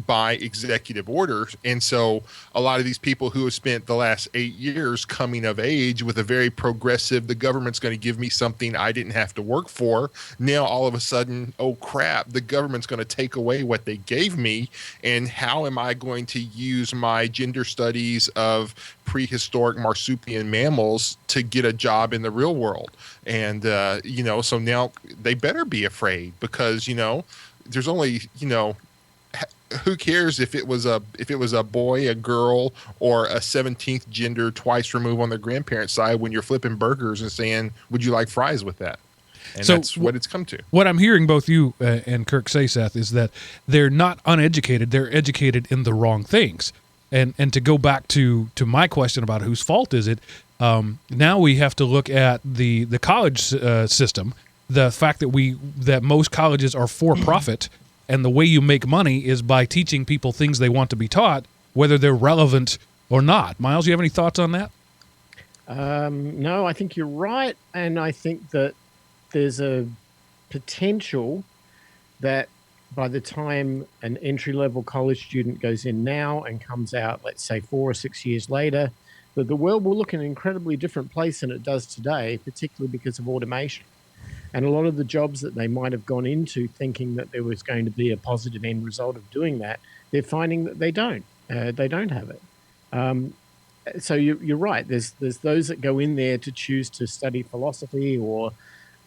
by executive order. And so a lot of these people who have spent the last 8 years coming of age with a very progressive, the government's going to give me something I didn't have to work for. Now, all of a sudden, oh crap, the government's going to take away what they gave me. And how am I going to use my gender studies of prehistoric marsupial mammals to get a job in the real world? And, so now they better be afraid, because, there's only, who cares if it was a boy, a girl, or a 17th gender twice removed on their grandparents' side when you're flipping burgers and saying, would you like fries with that? And so that's what it's come to. What I'm hearing both you and Kirk say, Seth, is that they're not uneducated. They're educated in the wrong things. And to go back to my question about whose fault is it, now we have to look at the college system, the fact that most colleges are for profit. And the way you make money is by teaching people things they want to be taught, whether they're relevant or not. Miles, you have any thoughts on that? No, I think you're right. And I think that there's a potential that by the time an entry-level college student goes in now and comes out, let's say 4 or 6 years later, that the world will look in an incredibly different place than it does today, particularly because of automation. And a lot of the jobs that they might have gone into thinking that there was going to be a positive end result of doing that, they're finding that they don't. They don't have it. So you're right. There's those that go in there to choose to study philosophy or,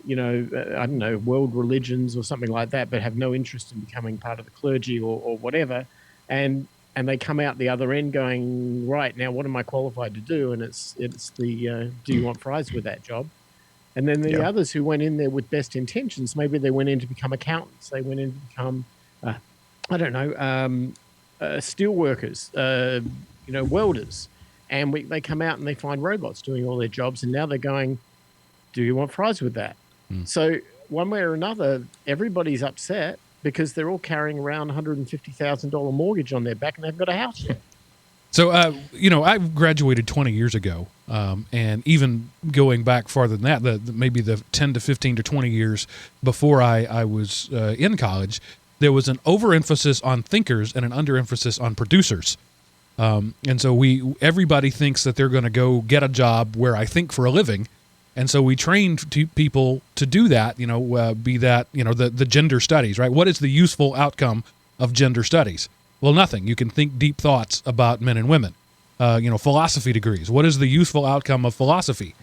I don't know, world religions or something like that, but have no interest in becoming part of the clergy or whatever. And they come out the other end going, right, now what am I qualified to do? And it's the do you want fries with that job? And then the others who went in there with best intentions, maybe they went in to become accountants. They went in to become, steel workers, welders. And they come out and they find robots doing all their jobs. And now they're going, do you want fries with that? So one way or another, everybody's upset because they're all carrying around $150,000 mortgage on their back and they've got a house yet. So, I graduated 20 years ago, and even going back farther than that, maybe the 10 to 15 to 20 years before I was in college, there was an overemphasis on thinkers and an underemphasis on producers. And so everybody thinks that they're going to go get a job where I think for a living. And so we trained people to do that, be that, the gender studies, right? What is the useful outcome of gender studies? Well, nothing. You can think deep thoughts about men and women. Philosophy degrees. What is the useful outcome of philosophy?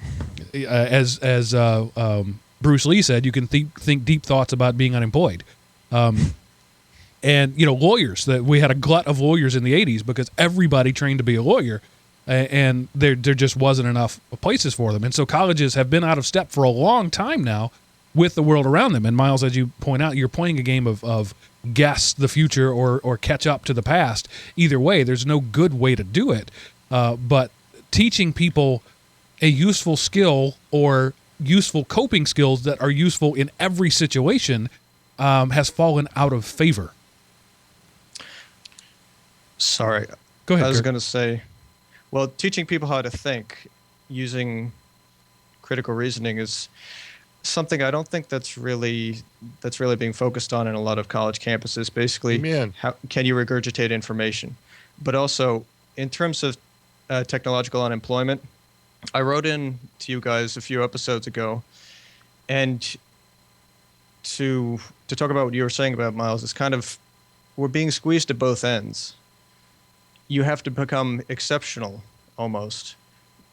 As Bruce Lee said, you can think deep thoughts about being unemployed. And lawyers. That we had a glut of lawyers in the 80s because everybody trained to be a lawyer, and there just wasn't enough places for them. And so colleges have been out of step for a long time now with the world around them. And Miles, as you point out, you're playing a game of guess the future or catch up to the past. Either way, there's no good way to do it. But teaching people a useful skill or useful coping skills that are useful in every situation has fallen out of favor. Sorry. Go ahead. I was going to say, well, teaching people how to think using critical reasoning is something I don't think that's really being focused on in a lot of college campuses. Basically, how can you regurgitate information? But also, in terms of technological unemployment, I wrote in to you guys a few episodes ago, and to talk about what you were saying about, Miles, it's kind of, we're being squeezed at both ends. You have to become exceptional almost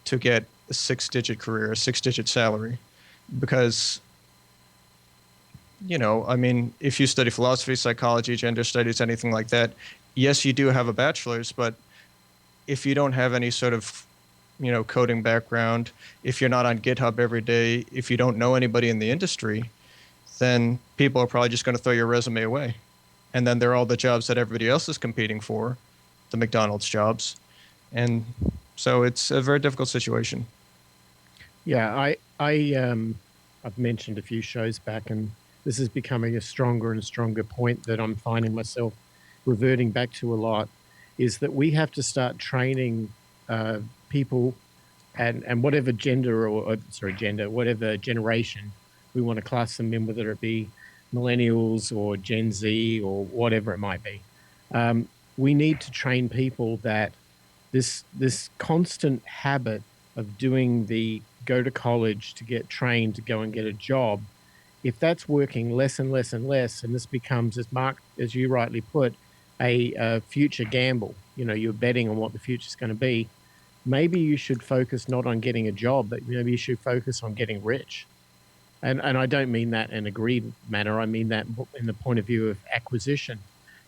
to get a 6-digit career, a 6-digit salary. Because, if you study philosophy, psychology, gender studies, anything like that, yes, you do have a bachelor's, but if you don't have any sort of, coding background, if you're not on GitHub every day, if you don't know anybody in the industry, then people are probably just going to throw your resume away. And then there are all the jobs that everybody else is competing for, the McDonald's jobs. And so it's a very difficult situation. Yeah, I've mentioned a few shows back, and this is becoming a stronger and stronger point that I'm finding myself reverting back to a lot, is that we have to start training people and whatever whatever generation we want to class them in, whether it be millennials or Gen Z or whatever it might be. We need to train people that this constant habit of doing the go to college to get trained to go and get a job, if that's working less and less and less, and this becomes, as Mark, as you rightly put, a future gamble, you're betting on what the future is going to be, maybe you should focus not on getting a job, but maybe you should focus on getting rich. And I don't mean that in a greed manner. I mean that in the point of view of acquisition.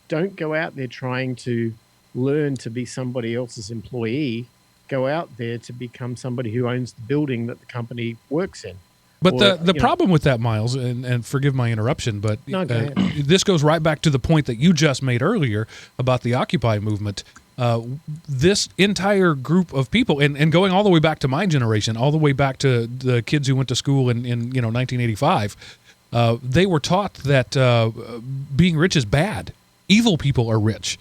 Don't go out there trying to learn to be somebody else's employee. Go out there to become somebody who owns the building that the company works in. But the problem with that, Miles, and forgive my interruption, but this goes right back to the point that you just made earlier about the Occupy movement. This entire group of people, and going all the way back to my generation, all the way back to the kids who went to school in 1985, they were taught that being rich is bad. Evil people are rich.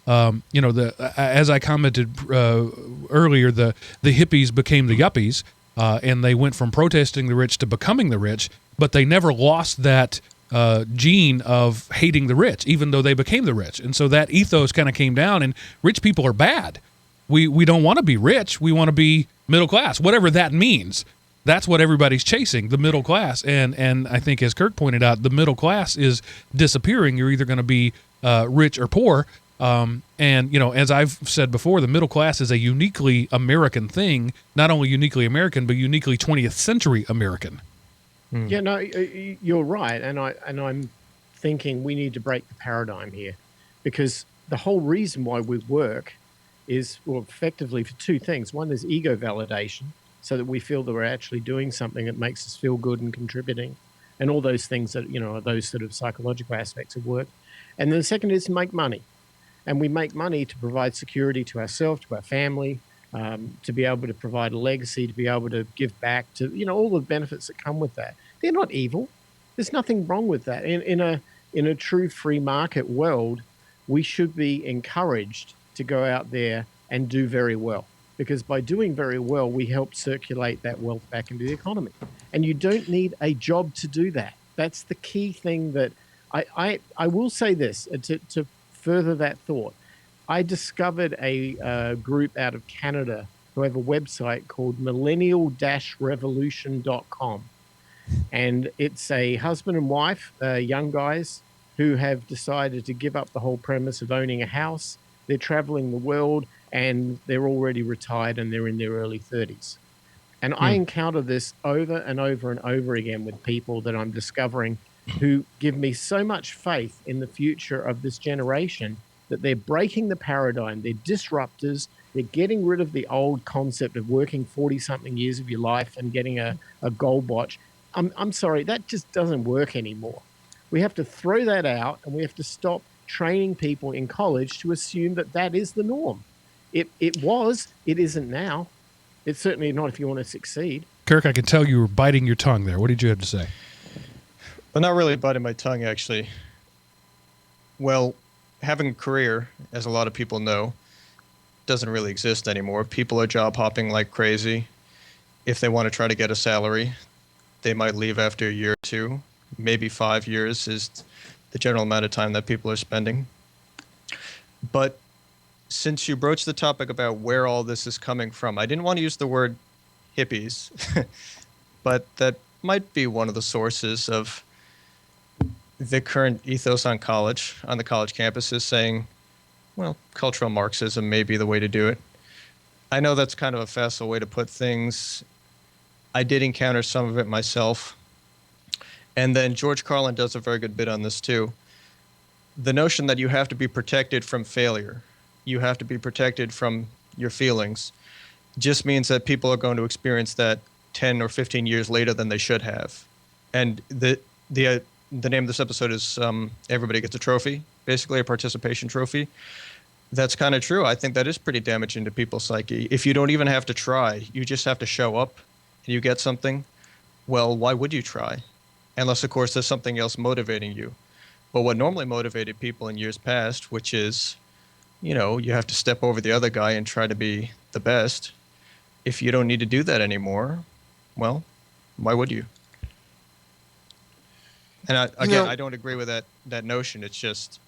As I commented earlier, the hippies became the yuppies, and they went from protesting the rich to becoming the rich, but they never lost that gene of hating the rich, even though they became the rich. And so that ethos kind of came down, and rich people are bad. We don't want to be rich. We want to be middle class, whatever that means. That's what everybody's chasing, the middle class. And I think, as Kirk pointed out, the middle class is disappearing. You're either going to be rich or poor. And, as I've said before, the middle class is a uniquely American thing, not only uniquely American, but uniquely 20th century American. Yeah, no, you're right. And I'm thinking we need to break the paradigm here, because the whole reason why we work is, well, effectively for two things. One is ego validation, so that we feel that we're actually doing something that makes us feel good and contributing, and all those things that, are those sort of psychological aspects of work. And then the second is to make money. And we make money to provide security to ourselves, to our family, to be able to provide a legacy, to be able to give back, to, all the benefits that come with that. They're not evil. There's nothing wrong with that. In a true free market world, we should be encouraged to go out there and do very well, because by doing very well, we help circulate that wealth back into the economy. And you don't need a job to do that. That's the key thing that I will say this to further that thought. I discovered a group out of Canada who have a website called millennial-revolution.com. And it's a husband and wife, young guys, who have decided to give up the whole premise of owning a house. They're traveling the world, and they're already retired, and they're in their early 30s. And I encounter this over and over and over again with people that I'm discovering who give me so much faith in the future of this generation, that they're breaking the paradigm. They're disruptors. They're getting rid of the old concept of working 40-something years of your life and getting a gold watch. I'm sorry, that just doesn't work anymore. We have to throw that out, and we have to stop training people in college to assume that that is the norm. It isn't now. It's certainly not if you want to succeed. Kirk, I can tell you were biting your tongue there. What did you have to say? Well, not really biting my tongue, actually. Well, having a career, as a lot of people know, doesn't really exist anymore. People are job hopping like crazy. If they want to try to get a salary, they might leave after a year or two. Maybe 5 years is the general amount of time that people are spending. But since you broached the topic about where all this is coming from, I didn't want to use the word hippies, but that might be one of the sources of the current ethos on the college campuses, saying, well, cultural Marxism may be the way to do it. I know that's kind of a facile way to put things. I did encounter some of it myself. And then George Carlin does a very good bit on this too. The notion that you have to be protected from failure, you have to be protected from your feelings, just means that people are going to experience that 10 or 15 years later than they should have. And the name of this episode is Everybody Gets a Trophy, basically a participation trophy. That's kind of true. I think that is pretty damaging to people's psyche. If you don't even have to try, you just have to show up and you get something, well, why would you try? Unless, of course, there's something else motivating you. But what normally motivated people in years past, which is, you have to step over the other guy and try to be the best. If you don't need to do that anymore, well, why would you? And I don't agree with that notion. It's just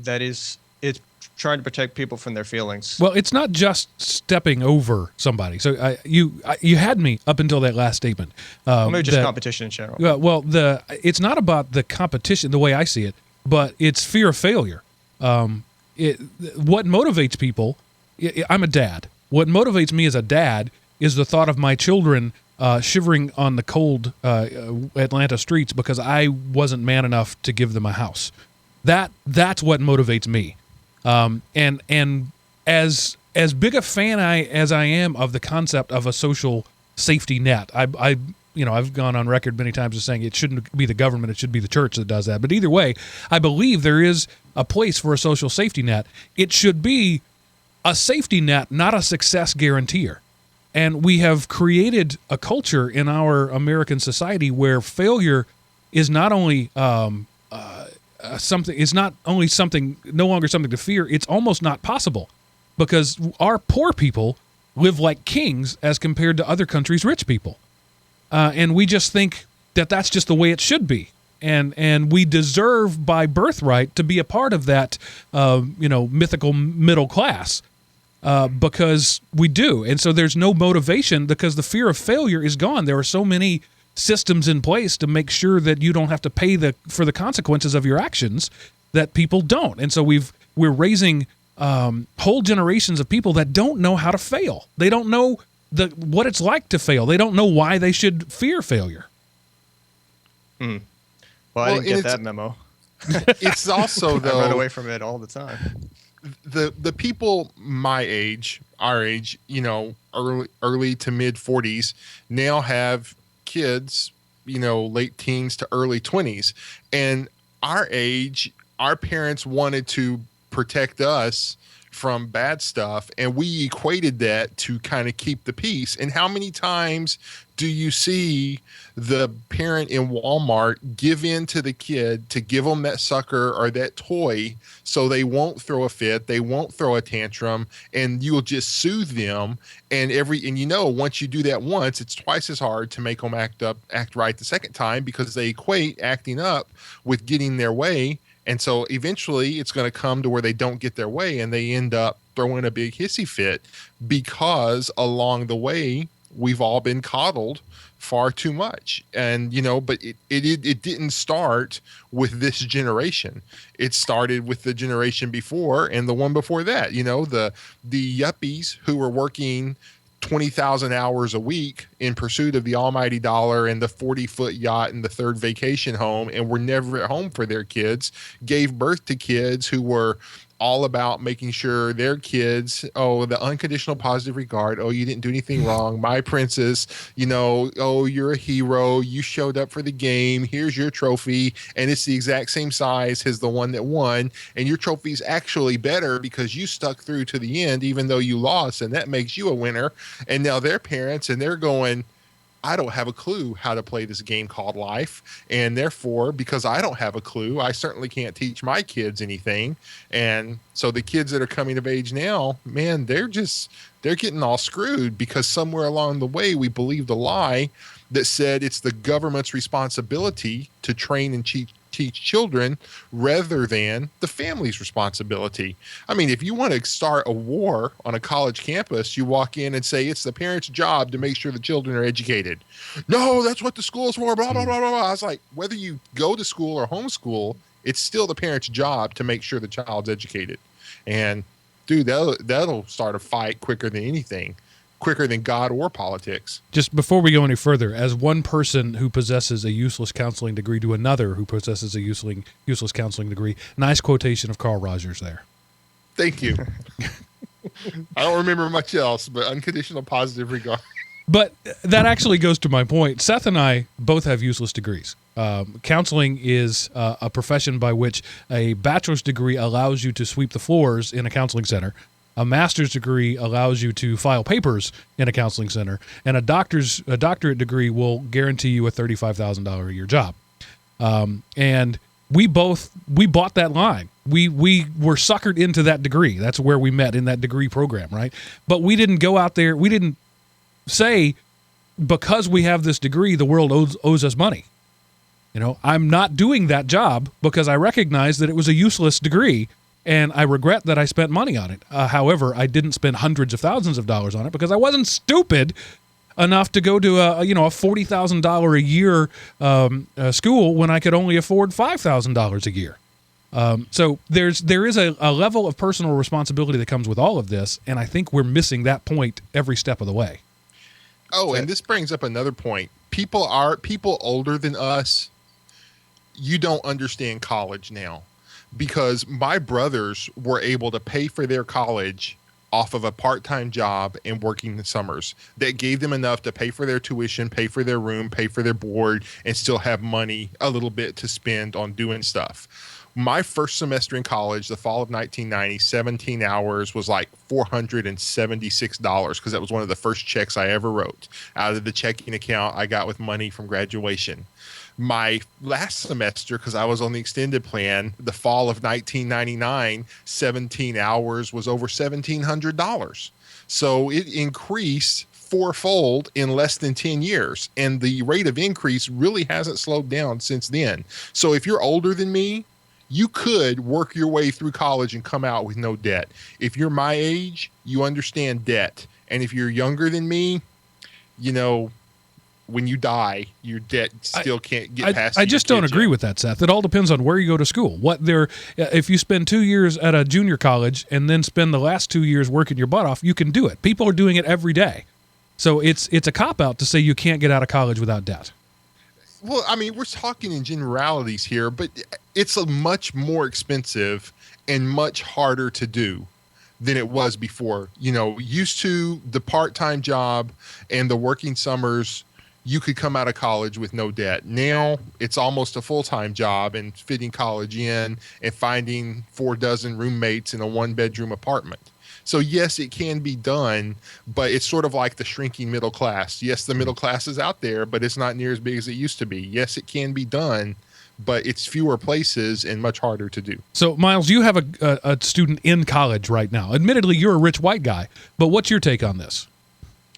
it's trying to protect people from their feelings. Well, it's not just stepping over somebody. So you had me up until that last statement. Maybe just competition in general. Well, it's not about the competition the way I see it, but it's fear of failure. What motivates people, I'm a dad. What motivates me as a dad is the thought of my children shivering on the cold Atlanta streets because I wasn't man enough to give them a house. That's what motivates me. And as big a fan as I am of the concept of a social safety net, I've gone on record many times as saying it shouldn't be the government, it should be the church that does that. But either way, I believe there is a place for a social safety net. It should be a safety net, not a success guarantor. And we have created a culture in our American society where failure is not only something. It's not only something, no longer something to fear. It's almost not possible, because our poor people live like kings as compared to other countries' rich people, and we just think that that's just the way it should be. and we deserve by birthright to be a part of that, mythical middle class, because we do. And so there's no motivation because the fear of failure is gone. There are so many systems in place to make sure that you don't have to pay for the consequences of your actions that people don't. And so we're raising whole generations of people that don't know how to fail. They don't know what it's like to fail. They don't know why they should fear failure. Well, I didn't get that memo. It's also, though, I run away from it all the time. The people my age, our age, early to mid 40s, now have kids, late teens to early 20s. And our age, our parents wanted to protect us from bad stuff, and we equated that to kind of keep the peace. And how many times do you see the parent in Walmart give in to the kid to give them that sucker or that toy so they won't throw a fit, they won't throw a tantrum, and you'll just soothe them. And once you do that once, it's twice as hard to make them act right the second time, because they equate acting up with getting their way. And so eventually it's going to come to where they don't get their way and they end up throwing a big hissy fit, because along the way we've all been coddled far too much. And, but it didn't start with this generation. It started with the generation before and the one before that. The yuppies who were working 20,000 hours a week in pursuit of the almighty dollar and the 40-foot yacht and the third vacation home, and were never at home for their kids, gave birth to kids who were all about making sure their kids, the unconditional positive regard, you didn't do anything wrong, my princess, you're a hero, you showed up for the game, here's your trophy, and it's the exact same size as the one that won, and your trophy's actually better because you stuck through to the end even though you lost, and that makes you a winner. And now they're parents and they're going, I don't have a clue how to play this game called life. And therefore, because I don't have a clue, I certainly can't teach my kids anything. And so the kids that are coming of age now, man, they're getting all screwed, because somewhere along the way, we believed a lie that said it's the government's responsibility to train and teach children rather than the family's responsibility. I mean, if you want to start a war on a college campus, you walk in and say it's the parents' job to make sure the children are educated. No, that's what the school's for, blah, blah, blah, blah, blah. I was like, whether you go to school or homeschool, it's still the parents' job to make sure the child's educated. And dude, that'll start a fight quicker than anything. Quicker than God or politics. Just before we go any further, as one person who possesses a useless counseling degree to another who possesses a useless counseling degree, nice quotation of Carl Rogers there. Thank you. I don't remember much else, but unconditional positive regard. But that actually goes to my point. Seth and I both have useless degrees. Counseling is a profession by which a bachelor's degree allows you to sweep the floors in a counseling center. A master's degree allows you to file papers in a counseling center, and a doctorate degree will guarantee you a $35,000 a year job. And we bought that line. We were suckered into that degree. That's where we met, in that degree program, right? But we didn't go out there. We didn't say, because we have this degree, the world owes us money. I'm not doing that job because I recognize that it was a useless degree. And I regret that I spent money on it. However, I didn't spend hundreds of thousands of dollars on it because I wasn't stupid enough to go to a $40,000 a year school when I could only afford $5,000 a year. So there is a level of personal responsibility that comes with all of this, and I think we're missing that point every step of the way. Oh, and this brings up another point. People older than us, you don't understand college now. Because my brothers were able to pay for their college off of a part-time job and working the summers that gave them enough to pay for their tuition, pay for their room, pay for their board, and still have money a little bit to spend on doing stuff. My first semester in college, the fall of 1990, 17 hours was like $476 because that was one of the first checks I ever wrote out of the checking account I got with money from graduation. My last semester, because I was on the extended plan, the fall of 1999, 17 hours was over $1,700. So it increased fourfold in less than 10 years. And the rate of increase really hasn't slowed down since then. So if you're older than me, you could work your way through college and come out with no debt. If you're my age, you understand debt. And if you're younger than me, you know, when you die, your debt still can't get past. I just don't agree with that, Seth. It all depends on where you go to school. If you spend 2 years at a junior college and then spend the last 2 years working your butt off, you can do it. People are doing it every day. So it's a cop-out to say you can't get out of college without debt. Well, I mean, we're talking in generalities here, but it's a much more expensive and much harder to do than it was before. You know, used to the part-time job and the working summers, you could come out of college with no debt. Now it's almost a full-time job, and fitting college in and finding 4 dozen roommates in a 1-bedroom apartment. So yes, it can be done, but it's sort of like the shrinking middle class. Yes, the middle class is out there, but it's not near as big as it used to be. Yes, it can be done, but it's fewer places and much harder to do. So, Miles, you have a student in college right now. Admittedly, you're a rich white guy, but what's your take on this?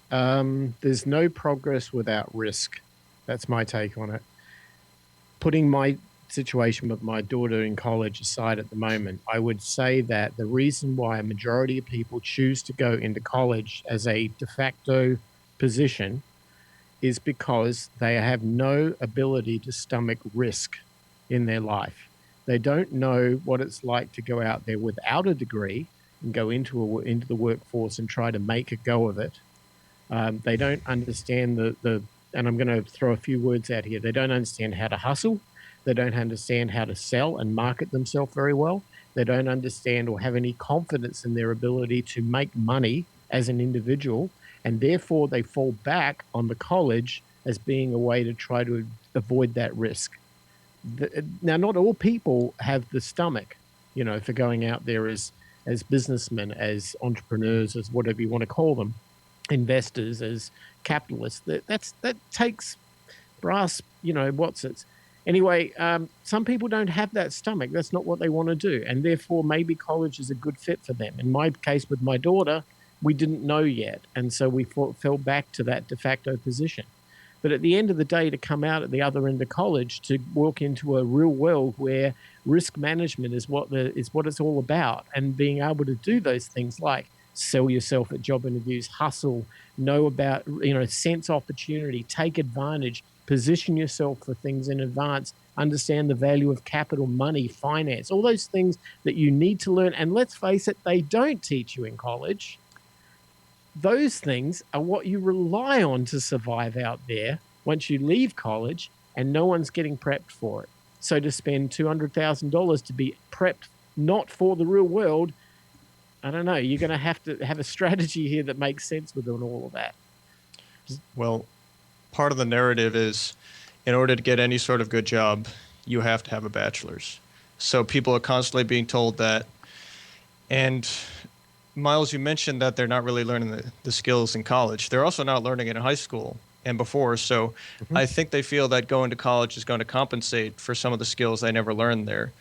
There's no progress without risk. That's my take on it. Putting my situation with my daughter in college aside at the moment, I would say that the reason why a majority of people choose to go into college as a de facto position is because they have no ability to stomach risk in their life. They don't know what it's like to go out there without a degree and go into the workforce and try to make a go of it. They don't understand and I'm going to throw a few words out here. They don't understand how to hustle. They don't understand how to sell and market themselves very well. They don't understand or have any confidence in their ability to make money as an individual. And therefore, they fall back on the college as being a way to try to avoid that risk. Now, not all people have the stomach, for going out there as businessmen, as entrepreneurs, as whatever you want to call them, investors, as capitalists. That takes brass, what's it? Anyway, some people don't have that stomach. That's not what they want to do. And therefore, maybe college is a good fit for them. In my case with my daughter, we didn't know yet. And so we fell back to that de facto position. But at the end of the day, to come out at the other end of college, to walk into a real world where risk management is what it's all about, and being able to do those things like sell yourself at job interviews, hustle, know about, sense opportunity, take advantage, position yourself for things in advance, understand the value of capital, money, finance, all those things that you need to learn. And let's face it, they don't teach you in college. Those things are what you rely on to survive out there once you leave college, and no one's getting prepped for it. So to spend $200,000 to be prepped not for the real world, I don't know, you're going to have a strategy here that makes sense with all of that. Well, part of the narrative is, in order to get any sort of good job, you have to have a bachelor's. So people are constantly being told that. And Miles, you mentioned that they're not really learning the skills in college. They're also not learning it in high school and before. So I think they feel that going to college is going to compensate for some of the skills they never learned there.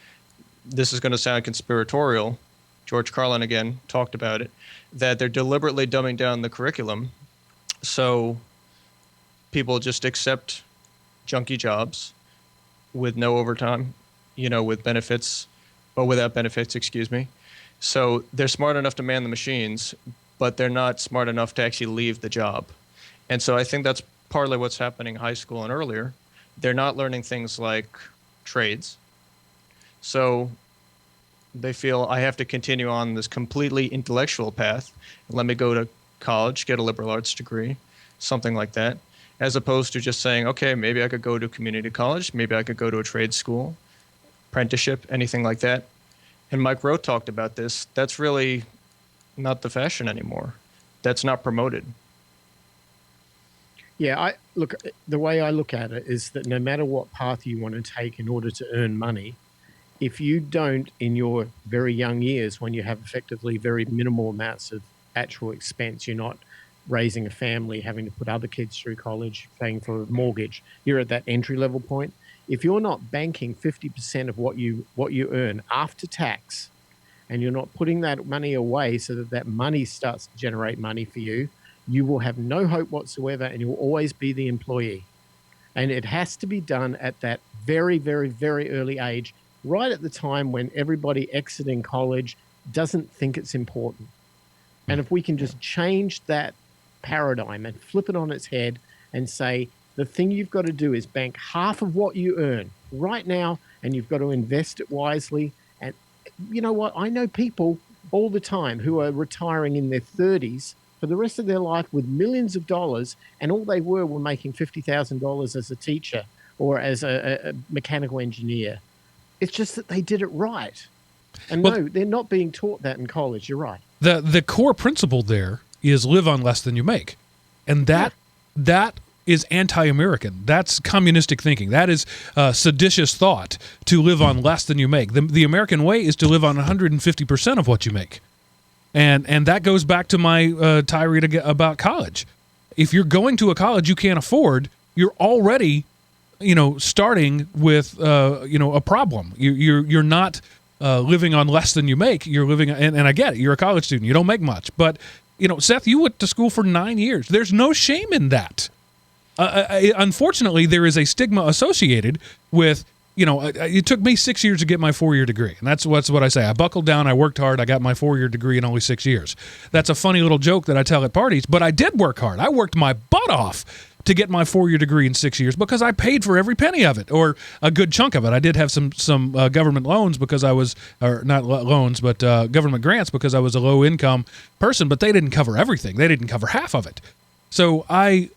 This is going to sound conspiratorial. George Carlin, again, talked about it, that they're deliberately dumbing down the curriculum. So people just accept junky jobs with no overtime, with benefits, or without benefits, excuse me. So they're smart enough to man the machines, but they're not smart enough to actually leave the job. And so I think that's partly what's happening in high school and earlier. They're not learning things like trades. So they feel, I have to continue on this completely intellectual path. Let me go to college, get a liberal arts degree, something like that, as opposed to just saying, okay, maybe I could go to community college, maybe I could go to a trade school, apprenticeship, anything like that. And Mike Rowe talked about this. That's really not the fashion anymore. That's not promoted. Yeah, the way I look at it is that no matter what path you want to take in order to earn money, if you don't, in your very young years, when you have effectively very minimal amounts of actual expense, you're not raising a family, having to put other kids through college, paying for a mortgage, you're at that entry level point. If you're not banking 50% of what you earn after tax, and you're not putting that money away so that money starts to generate money for you, you will have no hope whatsoever, and you'll always be the employee. And it has to be done at that very, very, very early age, right at the time when everybody exiting college doesn't think it's important. And if we can just change that paradigm and flip it on its head and say, the thing you've got to do is bank half of what you earn right now, and you've got to invest it wisely. And you know what? I know people all the time who are retiring in their 30s for the rest of their life with millions of dollars, and all they were making $50,000 as a teacher or as a mechanical engineer. It's just that they did it right. And no, they're not being taught that in college. You're right. The core principle there is live on less than you make. And that is anti-American. That's communistic thinking. That is seditious thought, to live on less than you make. The American way is to live on 150% of what you make. And that goes back to my tirade about college. If you're going to a college you can't afford, you're already, starting with, a problem. You're not living on less than you make. You're living, and I get it, you're a college student. You don't make much. But, Seth, you went to school for 9 years. There's no shame in that. Unfortunately, there is a stigma associated with, it took me 6 years to get my 4-year degree. And that's what I say. I buckled down, I worked hard, I got my 4-year degree in only 6 years. That's a funny little joke that I tell at parties, but I did work hard. I worked my butt off to get my 4-year degree in 6 years because I paid for every penny of it, or a good chunk of it. I did have some government loans because I was, or not loans, but government grants because I was a low-income person, but they didn't cover everything. They didn't cover half of it. So I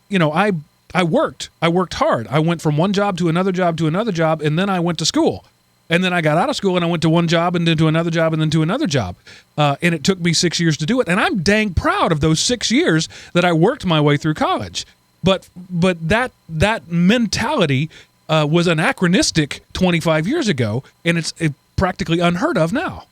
worked hard. I went from one job to another job to another job, and then I went to school. And then I got out of school and I went to one job and then to another job and then to another job. And it took me 6 years to do it. And I'm dang proud of those 6 years that I worked my way through college. But that mentality was anachronistic 25 years ago, and it's practically unheard of now.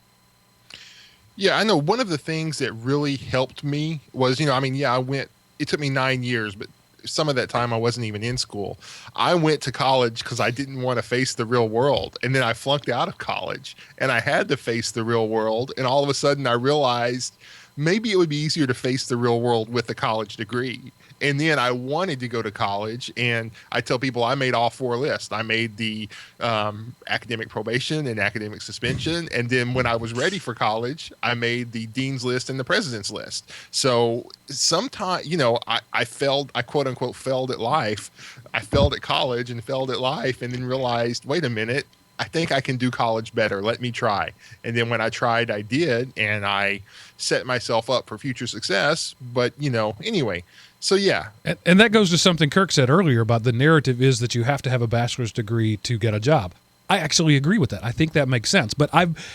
Yeah, I know one of the things that really helped me was, it took me 9 years, but some of that time I wasn't even in school. I went to college because I didn't want to face the real world. And then I flunked out of college and I had to face the real world. And all of a sudden I realized maybe it would be easier to face the real world with a college degree. And then I wanted to go to college, and I tell people I made all 4 lists. I made the academic probation and academic suspension. And then when I was ready for college, I made the dean's list and the president's list. So sometimes, I failed, I quote unquote failed at life. I failed at college and failed at life, and then realized, wait a minute, I think I can do college better. Let me try. And then when I tried, I did, and I set myself up for future success. But, anyway. So, yeah. And that goes to something Kirk said earlier about the narrative is that you have to have a bachelor's degree to get a job. I actually agree with that. I think that makes sense. But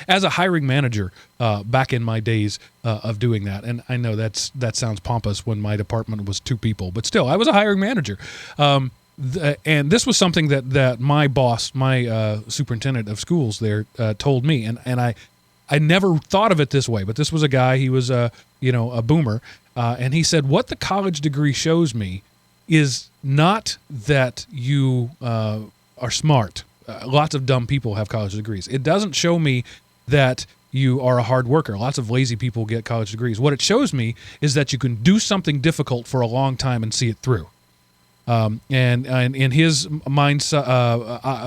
as a hiring manager, back in my days of doing that, and I know that sounds pompous when my department was 2 people, but still, I was a hiring manager. And this was something that my boss, my superintendent of schools there, told me, and I never thought of it this way. But this was a guy. He was a boomer, and he said, "What the college degree shows me is not that you are smart. Lots of dumb people have college degrees. It doesn't show me that you are a hard worker. Lots of lazy people get college degrees. What it shows me is that you can do something difficult for a long time and see it through." And in his mind's eye,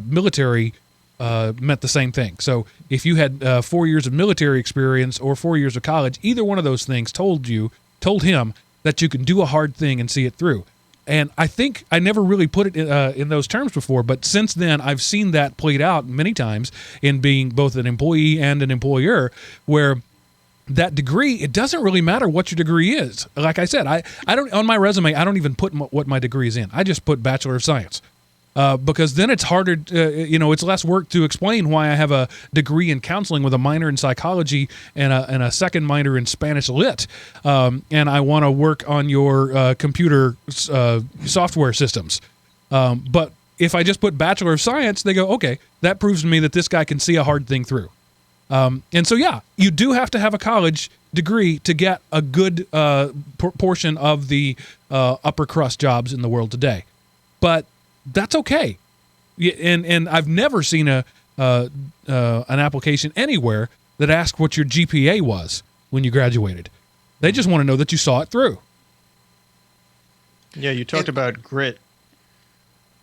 military meant the same thing. So if you had 4 years of military experience or 4 years of college, either one of those things told him that you can do a hard thing and see it through. And I think I never really put it in those terms before, but since then I've seen that played out many times in being both an employee and an employer, where that degree, it doesn't really matter what your degree is. Like I said, I don't, on my resume, I don't even put what my degree is in. I just put Bachelor of Science. Because then it's harder, it's less work to explain why I have a degree in counseling with a minor in psychology and a second minor in Spanish Lit, and I want to work on your computer software systems. But if I just put Bachelor of Science, they go, okay, that proves to me that this guy can see a hard thing through. And so, yeah, you do have to have a college degree to get a good portion of the upper crust jobs in the world today. But that's okay. And I've never seen an application anywhere that asked what your GPA was when you graduated. They just want to know that you saw it through. Yeah, you talked about grit,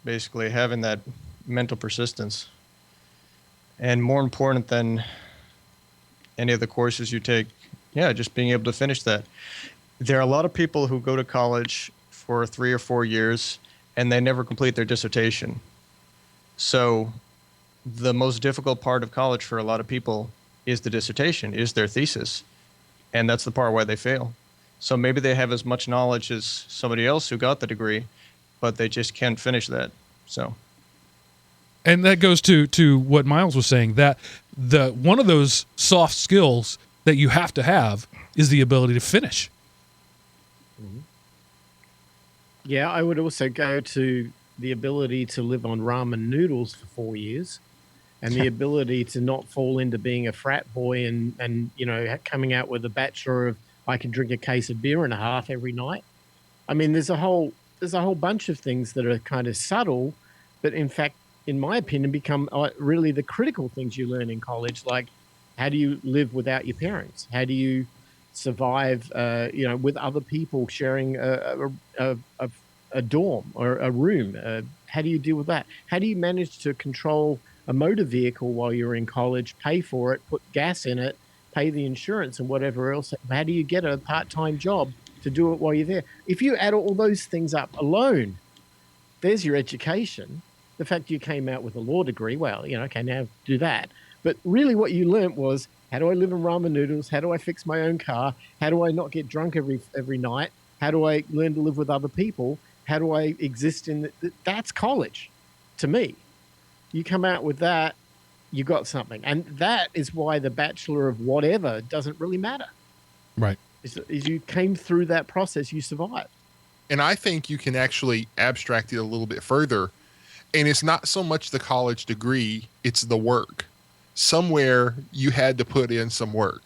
basically having that mental persistence. And more important than any of the courses you take, yeah, just being able to finish that. There are a lot of people who go to college for 3 or 4 years and they never complete their dissertation. So the most difficult part of college for a lot of people is the dissertation, is their thesis. And that's the part where they fail. So maybe they have as much knowledge as somebody else who got the degree, but they just can't finish that. So, and that goes to what Miles was saying, that the one of those soft skills that you have to have is the ability to finish. Mm-hmm. Yeah, I would also go to the ability to live on ramen noodles for 4 years, and the ability to not fall into being a frat boy and coming out with a bachelor of I can drink a case of beer and a half every night. I mean, there's a whole bunch of things that are kind of subtle, but in fact, in my opinion, become really the critical things you learn in college. Like, how do you live without your parents? How do you survive, with other people sharing a dorm or a room? How do you deal with that? How do you manage to control a motor vehicle while you're in college, pay for it, put gas in it, pay the insurance and whatever else? How do you get a part-time job to do it while you're there? If you add all those things up alone, there's your education. The fact you came out with a law degree, well, okay, now do that. But really what you learnt was, how do I live in ramen noodles? How do I fix my own car? How do I not get drunk every night? How do I learn to live with other people? How do I exist that's college to me. You come out with that, you got something. And that is why the bachelor of whatever doesn't really matter. Right. Is you came through that process, you survived. And I think you can actually abstract it a little bit further. And it's not so much the college degree, it's the work. Somewhere you had to put in some work.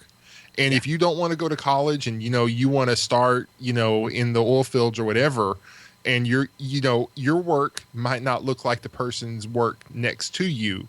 And if you don't want to go to college and, you want to start, in the oil fields or whatever, and your work might not look like the person's work next to you,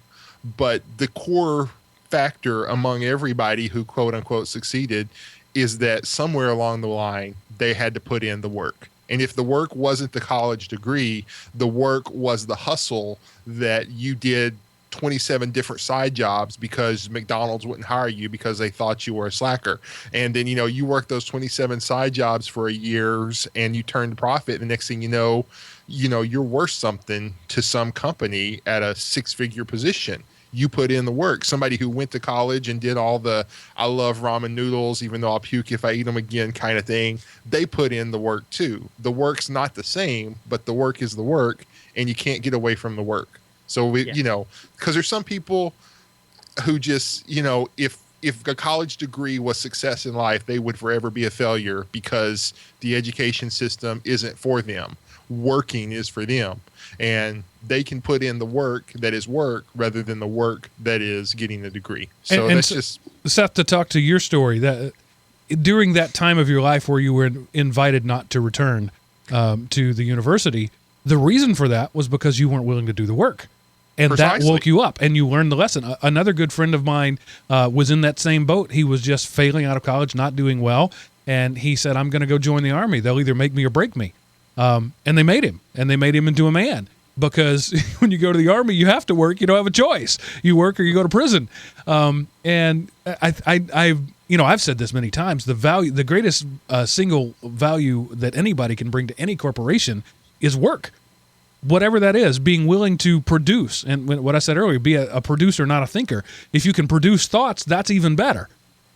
but the core factor among everybody who quote unquote succeeded is that somewhere along the line, they had to put in the work. And if the work wasn't the college degree, the work was the hustle that you did 27 different side jobs because McDonald's wouldn't hire you because they thought you were a slacker. And then, you work those 27 side jobs for years and you turn to profit. And the next thing you know, you're worth something to some company at a 6-figure position. You put in the work. Somebody who went to college and did all the I love ramen noodles, even though I'll puke if I eat them again kind of thing, they put in the work too. The work's not the same, but the work is the work, and you can't get away from the work. So, because there's some people who just, if a college degree was success in life, they would forever be a failure because the education system isn't for them. Working is for them. And they can put in the work that is work rather than the work that is getting the degree. So and that's just... Seth, to talk to your story, that during that time of your life where you were invited not to return to the university, the reason for that was because you weren't willing to do the work. And Precisely. That woke you up and you learned the lesson. Another good friend of mine was in that same boat. He was just failing out of college, not doing well. And he said, I'm going to go join the Army. They'll either make me or break me. And they made him into a man, because when you go to the Army, you have to work. You don't have a choice. You work or you go to prison. And I've said this many times, the greatest single value that anybody can bring to any corporation is work. Whatever that is, being willing to produce. And what I said earlier, be a producer, not a thinker. If you can produce thoughts, that's even better.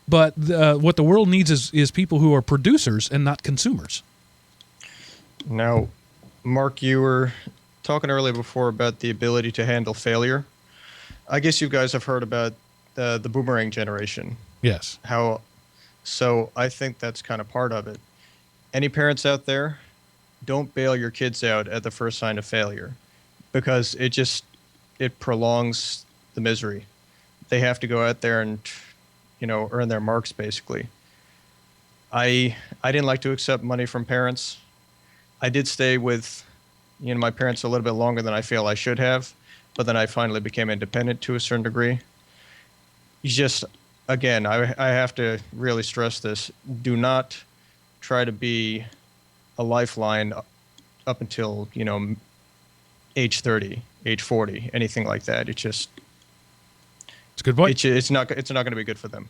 But what the world needs is people who are producers and not consumers. Now, Mark, you were talking earlier before about the ability to handle failure. I guess you guys have heard about the boomerang generation. Yes. So I think that's kind of part of it. Any parents out there, don't bail your kids out at the first sign of failure, because it prolongs the misery. They have to go out there and, earn their marks, basically. I didn't like to accept money from parents. I did stay with, my parents a little bit longer than I feel I should have, but then I finally became independent to a certain degree. Again, I have to really stress this. Do not try to be a lifeline up until, age 30, age 40, anything like that. It's just, It's a good point. it's not going to be good for them.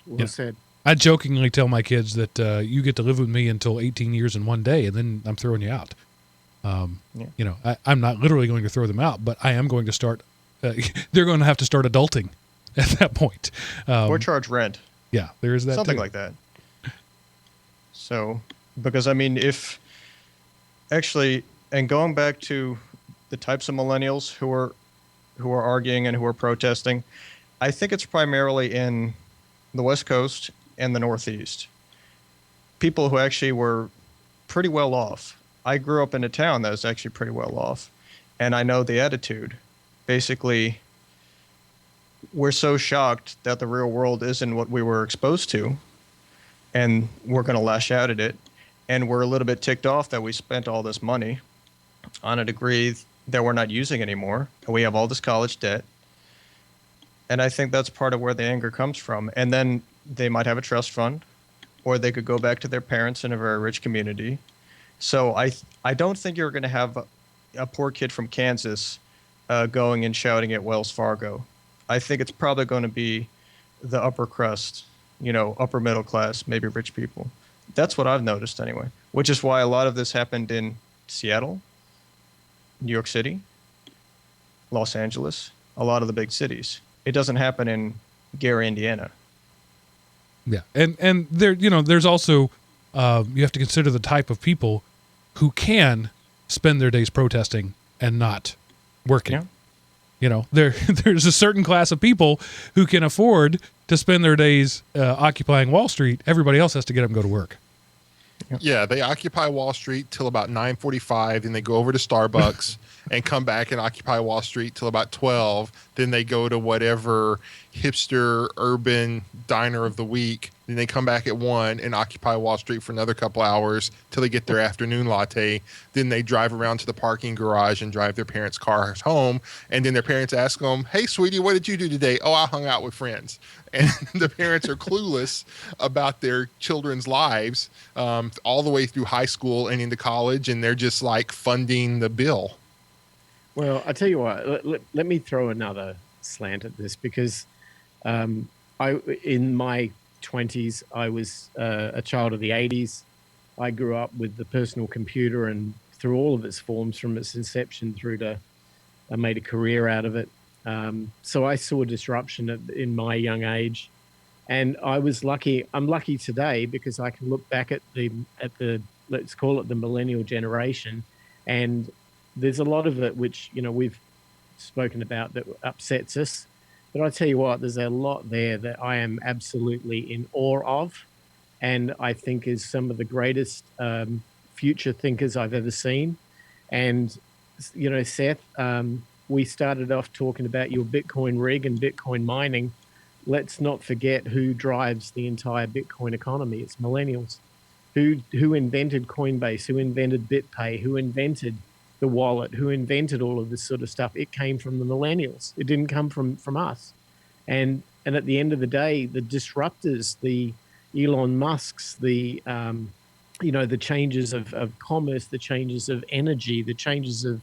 Well said. I jokingly tell my kids that you get to live with me until 18 years in one day, and then I'm throwing you out. I'm not literally going to throw them out, but I am going to start. They're going to have to start adulting at that point. Or charge rent. Yeah, there is that. Something too. like that. So, because I mean, if actually, and going back to the types of millennials who are arguing and who are protesting, I think it's primarily in the West Coast and the Northeast. People who actually were pretty well off. I grew up in a town that was actually pretty well off, and I know the attitude. Basically, we're so shocked that the real world isn't what we were exposed to, and we're going to lash out at it. And we're a little bit ticked off that we spent all this money on a degree that we're not using anymore, and we have all this college debt. And I think that's part of where the anger comes from. And then they might have a trust fund, or they could go back to their parents in a very rich community. So I don't think you're going to have a poor kid from Kansas going and shouting at Wells Fargo. I think it's probably going to be the upper crust, upper middle class, maybe rich people. That's what I've noticed anyway, which is why a lot of this happened in Seattle, New York City, Los Angeles, a lot of the big cities. It doesn't happen in Gary, Indiana. Yeah, and there, there's also you have to consider the type of people who can spend their days protesting and not working. Yeah. There's a certain class of people who can afford to spend their days occupying Wall Street. Everybody else has to get up and go to work. Yeah, they occupy Wall Street till about 9:45, then they go over to Starbucks and come back and occupy Wall Street till about 12. Then they go to whatever hipster urban diner of the week. Then they come back at 1 and occupy Wall Street for another couple hours till they get their afternoon latte. Then they drive around to the parking garage and drive their parents' cars home. And then their parents ask them, "Hey, sweetie, what did you do today?" "Oh, I hung out with friends." And the parents are clueless about their children's lives all the way through high school and into college, and they're just like funding the bill. Well, I tell you what, let me throw another slant at this, because in my 20s, I was a child of the 80s. I grew up with the personal computer, and through all of its forms, from its inception through to I made a career out of it. So I saw disruption in my young age, and I was lucky. I'm lucky today because I can look back at the let's call it the millennial generation, and there's a lot of it which we've spoken about that upsets us. But I tell you what, there's a lot there that I am absolutely in awe of, and I think is some of the greatest future thinkers I've ever seen. And Seth, we started off talking about your Bitcoin rig and Bitcoin mining. Let's not forget who drives the entire Bitcoin economy. It's millennials. Who invented Coinbase, who invented BitPay, who invented the wallet, who invented all of this sort of stuff. It came from the millennials. It didn't come from us. And at the end of the day, the disruptors, the Elon Musks, the changes of commerce, the changes of energy, the changes of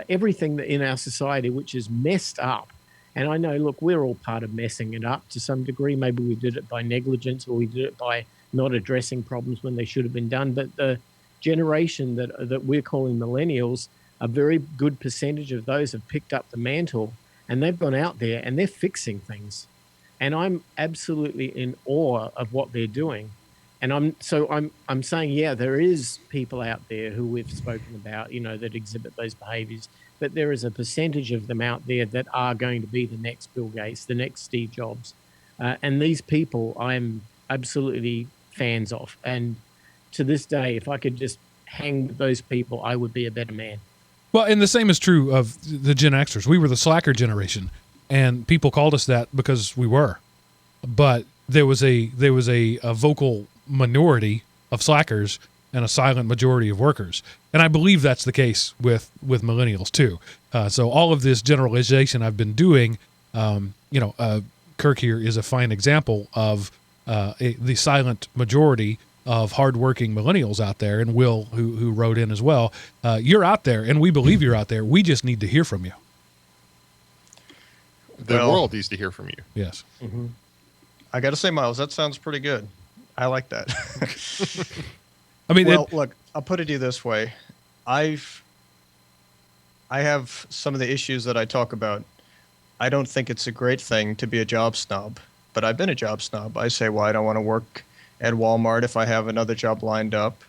everything that in our society, which is messed up. And I know, look, we're all part of messing it up to some degree. Maybe we did it by negligence, or we did it by not addressing problems when they should have been done. But the generation that we're calling millennials, a very good percentage of those have picked up the mantle, and they've gone out there and they're fixing things. And I'm absolutely in awe of what they're doing. And I'm saying, yeah, there is people out there who we've spoken about, that exhibit those behaviors, but there is a percentage of them out there that are going to be the next Bill Gates, the next Steve Jobs. And these people I'm absolutely fans of. And to this day, if I could just hang with those people, I would be a better man. Well, and the same is true of the Gen Xers. We were the slacker generation, and people called us that because we were. But there was a vocal minority of slackers and a silent majority of workers. And I believe that's the case with millennials too. So all of this generalization I've been doing, Kirk here is a fine example of the silent majority of hardworking millennials out there, and Will, who wrote in as well. You're out there, and we believe you're out there. We just need to hear from you. The world needs to hear from you. Yes. Mm-hmm. I got to say, Miles, that sounds pretty good. I like that. I mean, look, I'll put it to you this way. I have some of the issues that I talk about. I don't think it's a great thing to be a job snob, but I've been a job snob. I say, well, I don't want to work at Walmart if I have another job lined up,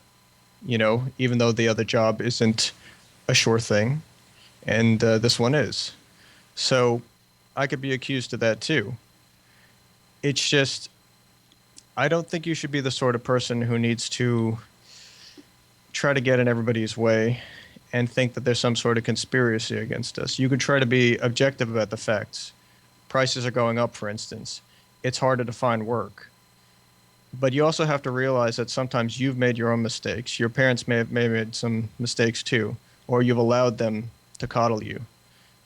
even though the other job isn't a sure thing, and this one is. So I could be accused of that too. It's just, I don't think you should be the sort of person who needs to try to get in everybody's way and think that there's some sort of conspiracy against us. You could try to be objective about the facts. Prices are going up, for instance. It's harder to find work. But you also have to realize that sometimes you've made your own mistakes. Your parents may have made some mistakes too, or you've allowed them to coddle you.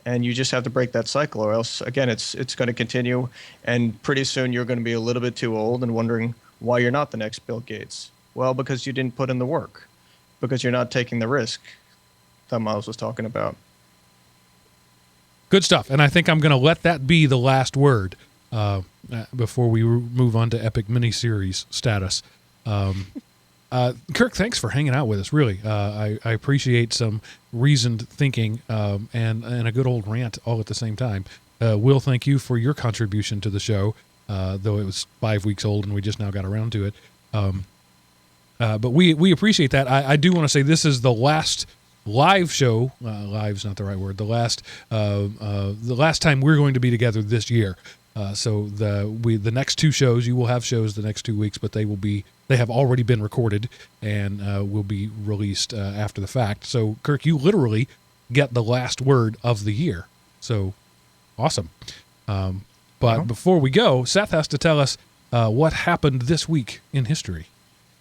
And you just have to break that cycle, or else, again, it's going to continue. And pretty soon you're going to be a little bit too old and wondering why you're not the next Bill Gates. Well, because you didn't put in the work, because you're not taking the risk that Miles was talking about. Good stuff. And I think I'm going to let that be the last word before we move on to epic miniseries status. Kirk, thanks for hanging out with us. Really, I appreciate some reasoned thinking and a good old rant all at the same time. Will, thank you for your contribution to the show, though it was 5 weeks old and we just now got around to it. But we appreciate that. I do want to say this is the last live show. Live's not the right word. The last time we're going to be together this year. So the next two shows, you will have shows the next 2 weeks, but they have already been recorded and will be released after the fact. So Kirk, you literally get the last word of the year. So awesome. But before we go, Seth has to tell us what happened this week in history.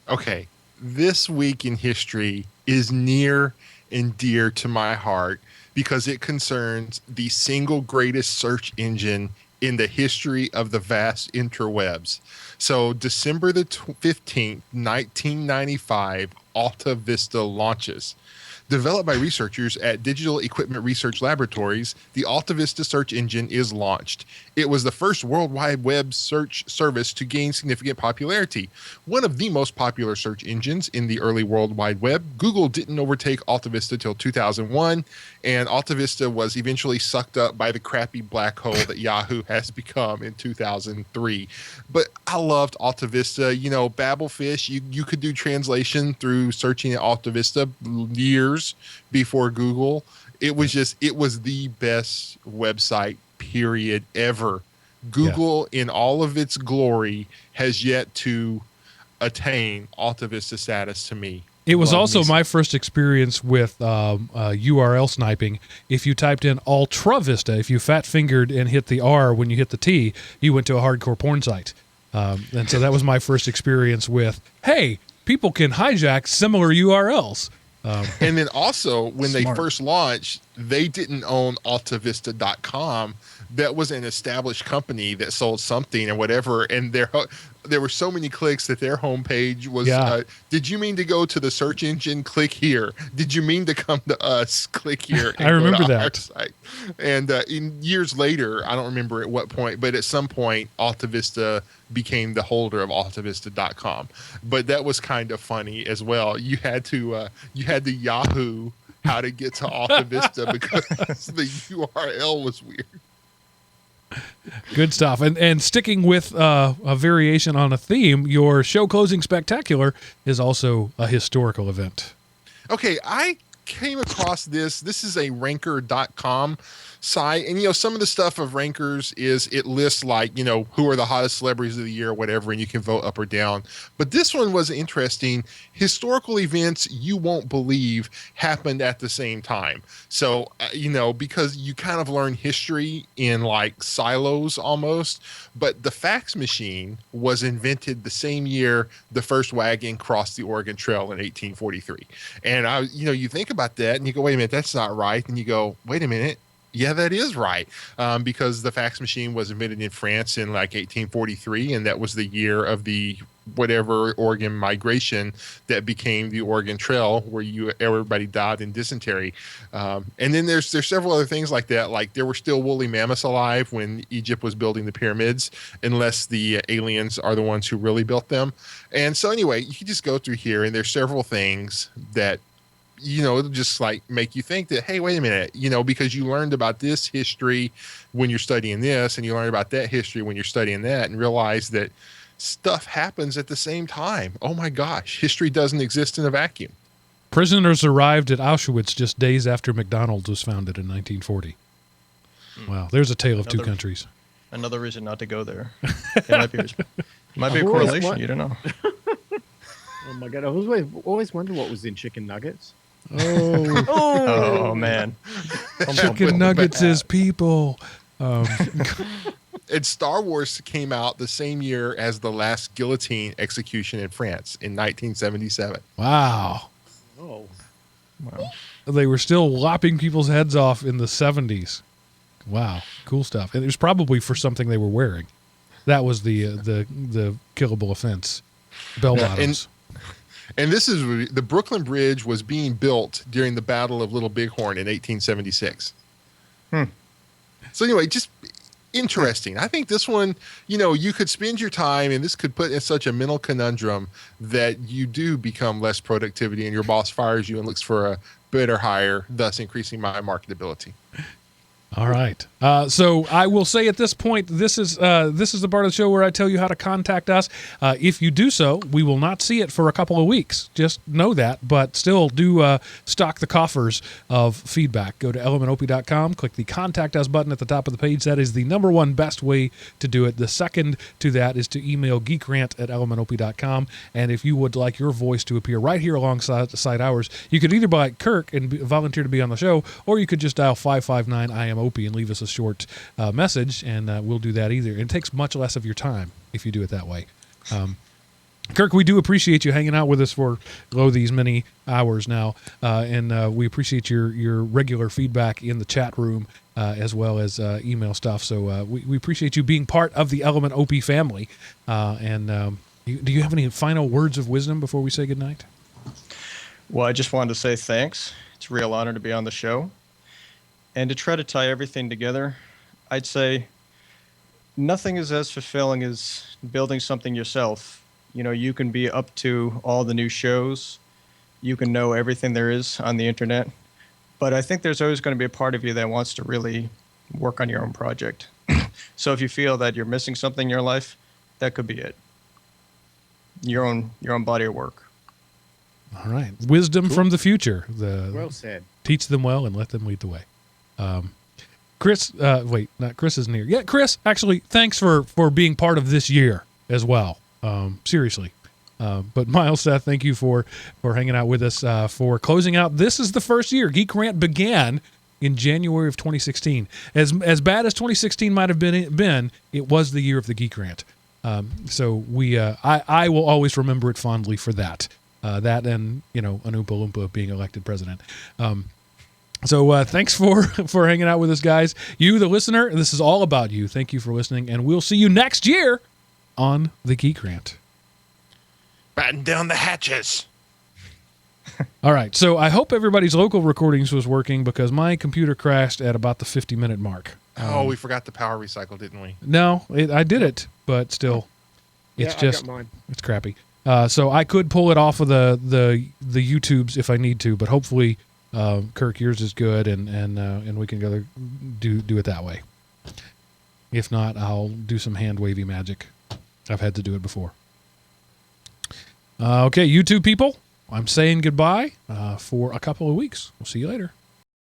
Okay. This week in history is near and dear to my heart because it concerns the single greatest search engine in the history of the vast interwebs. So December the 15th, 1995, Alta Vista launches. Developed by researchers at Digital Equipment Research Laboratories, the Alta Vista search engine is launched. It was the first World Wide Web search service to gain significant popularity. One of the most popular search engines in the early World Wide Web, Google didn't overtake Alta Vista till 2001, and Alta Vista was eventually sucked up by the crappy black hole that Yahoo has become in 2003. But I loved Alta Vista. Babelfish, you could do translation through searching at Alta Vista years before Google. It was the best website period ever. Google in all of its glory has yet to attain Alta Vista status to me. It was also my first experience with URL sniping. If you typed in Ultra Vista, if you fat fingered and hit the R when you hit the T, you went to a hardcore porn site. And so that was my first experience with, hey, people can hijack similar URLs. And then also when they first launched, they didn't own AltaVista.com. That was an established company that sold something or whatever. And there were so many clicks that their homepage was, did you mean to go to the search engine? Click here. Did you mean to come to us? Click here. I remember that. Site. And in years later, I don't remember at what point, but at some point, AltaVista became the holder of AltaVista.com. But that was kind of funny as well. You had to Yahoo how to get to Alta Vista because the URL was weird. Good stuff. And sticking with a variation on a theme, your show closing spectacular is also a historical event. Okay, I came across this. This is a ranker.com site. And, some of the stuff of Rankers is it lists who are the hottest celebrities of the year or whatever, and you can vote up or down. But this one was interesting. Historical events you won't believe happened at the same time. So, because you kind of learn history in silos almost. But the fax machine was invented the same year the first wagon crossed the Oregon Trail in 1843. And you think about that and you go, wait a minute, that's not right. And you go, wait a minute. Yeah, that is right. Because the fax machine was invented in France in like 1843, and that was the year of the whatever Oregon migration that became the Oregon Trail, where everybody died in dysentery. And then there's several other things like that. Like there were still woolly mammoths alive when Egypt was building the pyramids, unless the aliens are the ones who really built them. And so anyway, you can just go through here, and there's several things that it'll just like make you think that, hey, wait a minute, because you learned about this history when you're studying this, and you learned about that history when you're studying that, and realize that stuff happens at the same time. Oh my gosh, history doesn't exist in a vacuum. Prisoners arrived at Auschwitz just days after McDonald's was founded in 1940. Wow, there's a tale of two countries. Another reason not to go there. It might be a correlation. You don't know. Oh my God, I always wondered what was in chicken nuggets. Oh man, chicken nuggets is people. And Star Wars came out the same year as the last guillotine execution in France in 1977. Wow. Oh. Wow. They were still lopping people's heads off in the 70s. Wow, cool stuff. And it was probably for something they were wearing. That was the killable offense. Bell bottoms. And this is the Brooklyn Bridge was being built during the Battle of Little Bighorn in 1876. So anyway, just interesting. I think this one, you could spend your time, and this could put in such a mental conundrum that you do become less productivity, and your boss fires you and looks for a better hire, thus increasing my marketability. All right. So I will say at this point, this is the part of the show where I tell you how to contact us. If you do so, we will not see it for a couple of weeks. Just know that, but still do stock the coffers of feedback. Go to elementop.com, click the Contact Us button at the top of the page. That is the number one best way to do it. The second to that is to email geekrant@elementop.com. And if you would like your voice to appear right here alongside ours, you could either be like Kirk and volunteer to be on the show, or you could just dial 559-IM Opie and leave us a short message, and we'll do that either. It takes much less of your time if you do it that way. Kirk, we do appreciate you hanging out with us for these many hours now, and we appreciate your regular feedback in the chat room as well as email stuff. So we appreciate you being part of the Element OP family. Do you have any final words of wisdom before we say goodnight? Well, I just wanted to say thanks. It's a real honor to be on the show. And to try to tie everything together, I'd say nothing is as fulfilling as building something yourself. You can be up to all the new shows. You can know everything there is on the internet. But I think there's always going to be a part of you that wants to really work on your own project. So if you feel that you're missing something in your life, that could be it. Your own body of work. All right. Wisdom from the future. Well said. Teach them well and let them lead the way. Chris, not Chris isn't here. Yeah, Chris, actually, thanks for being part of this year as well. Seriously. But Miles, Seth, thank you for hanging out with us, for closing out. This is the first year. GeekRant began in January of 2016. As bad as 2016 might have been, it was the year of the GeekRant. So I will always remember it fondly for that. That and, an Oompa Loompa being elected president. So thanks for hanging out with us, guys. You, the listener, this is all about you. Thank you for listening, and we'll see you next year on the GeekRant. Batten down the hatches. All right, so I hope everybody's local recordings was working, because my computer crashed at about the 50-minute mark. We forgot the power recycle, didn't we? No, I did it, but still, it's I got mine. It's crappy. So I could pull it off of the YouTubes if I need to, but hopefully, Kirk, yours is good, and we can go do it that way. If not, I'll do some hand wavy magic. I've had to do it before. Okay, YouTube people, I'm saying goodbye for a couple of weeks. We'll see you later.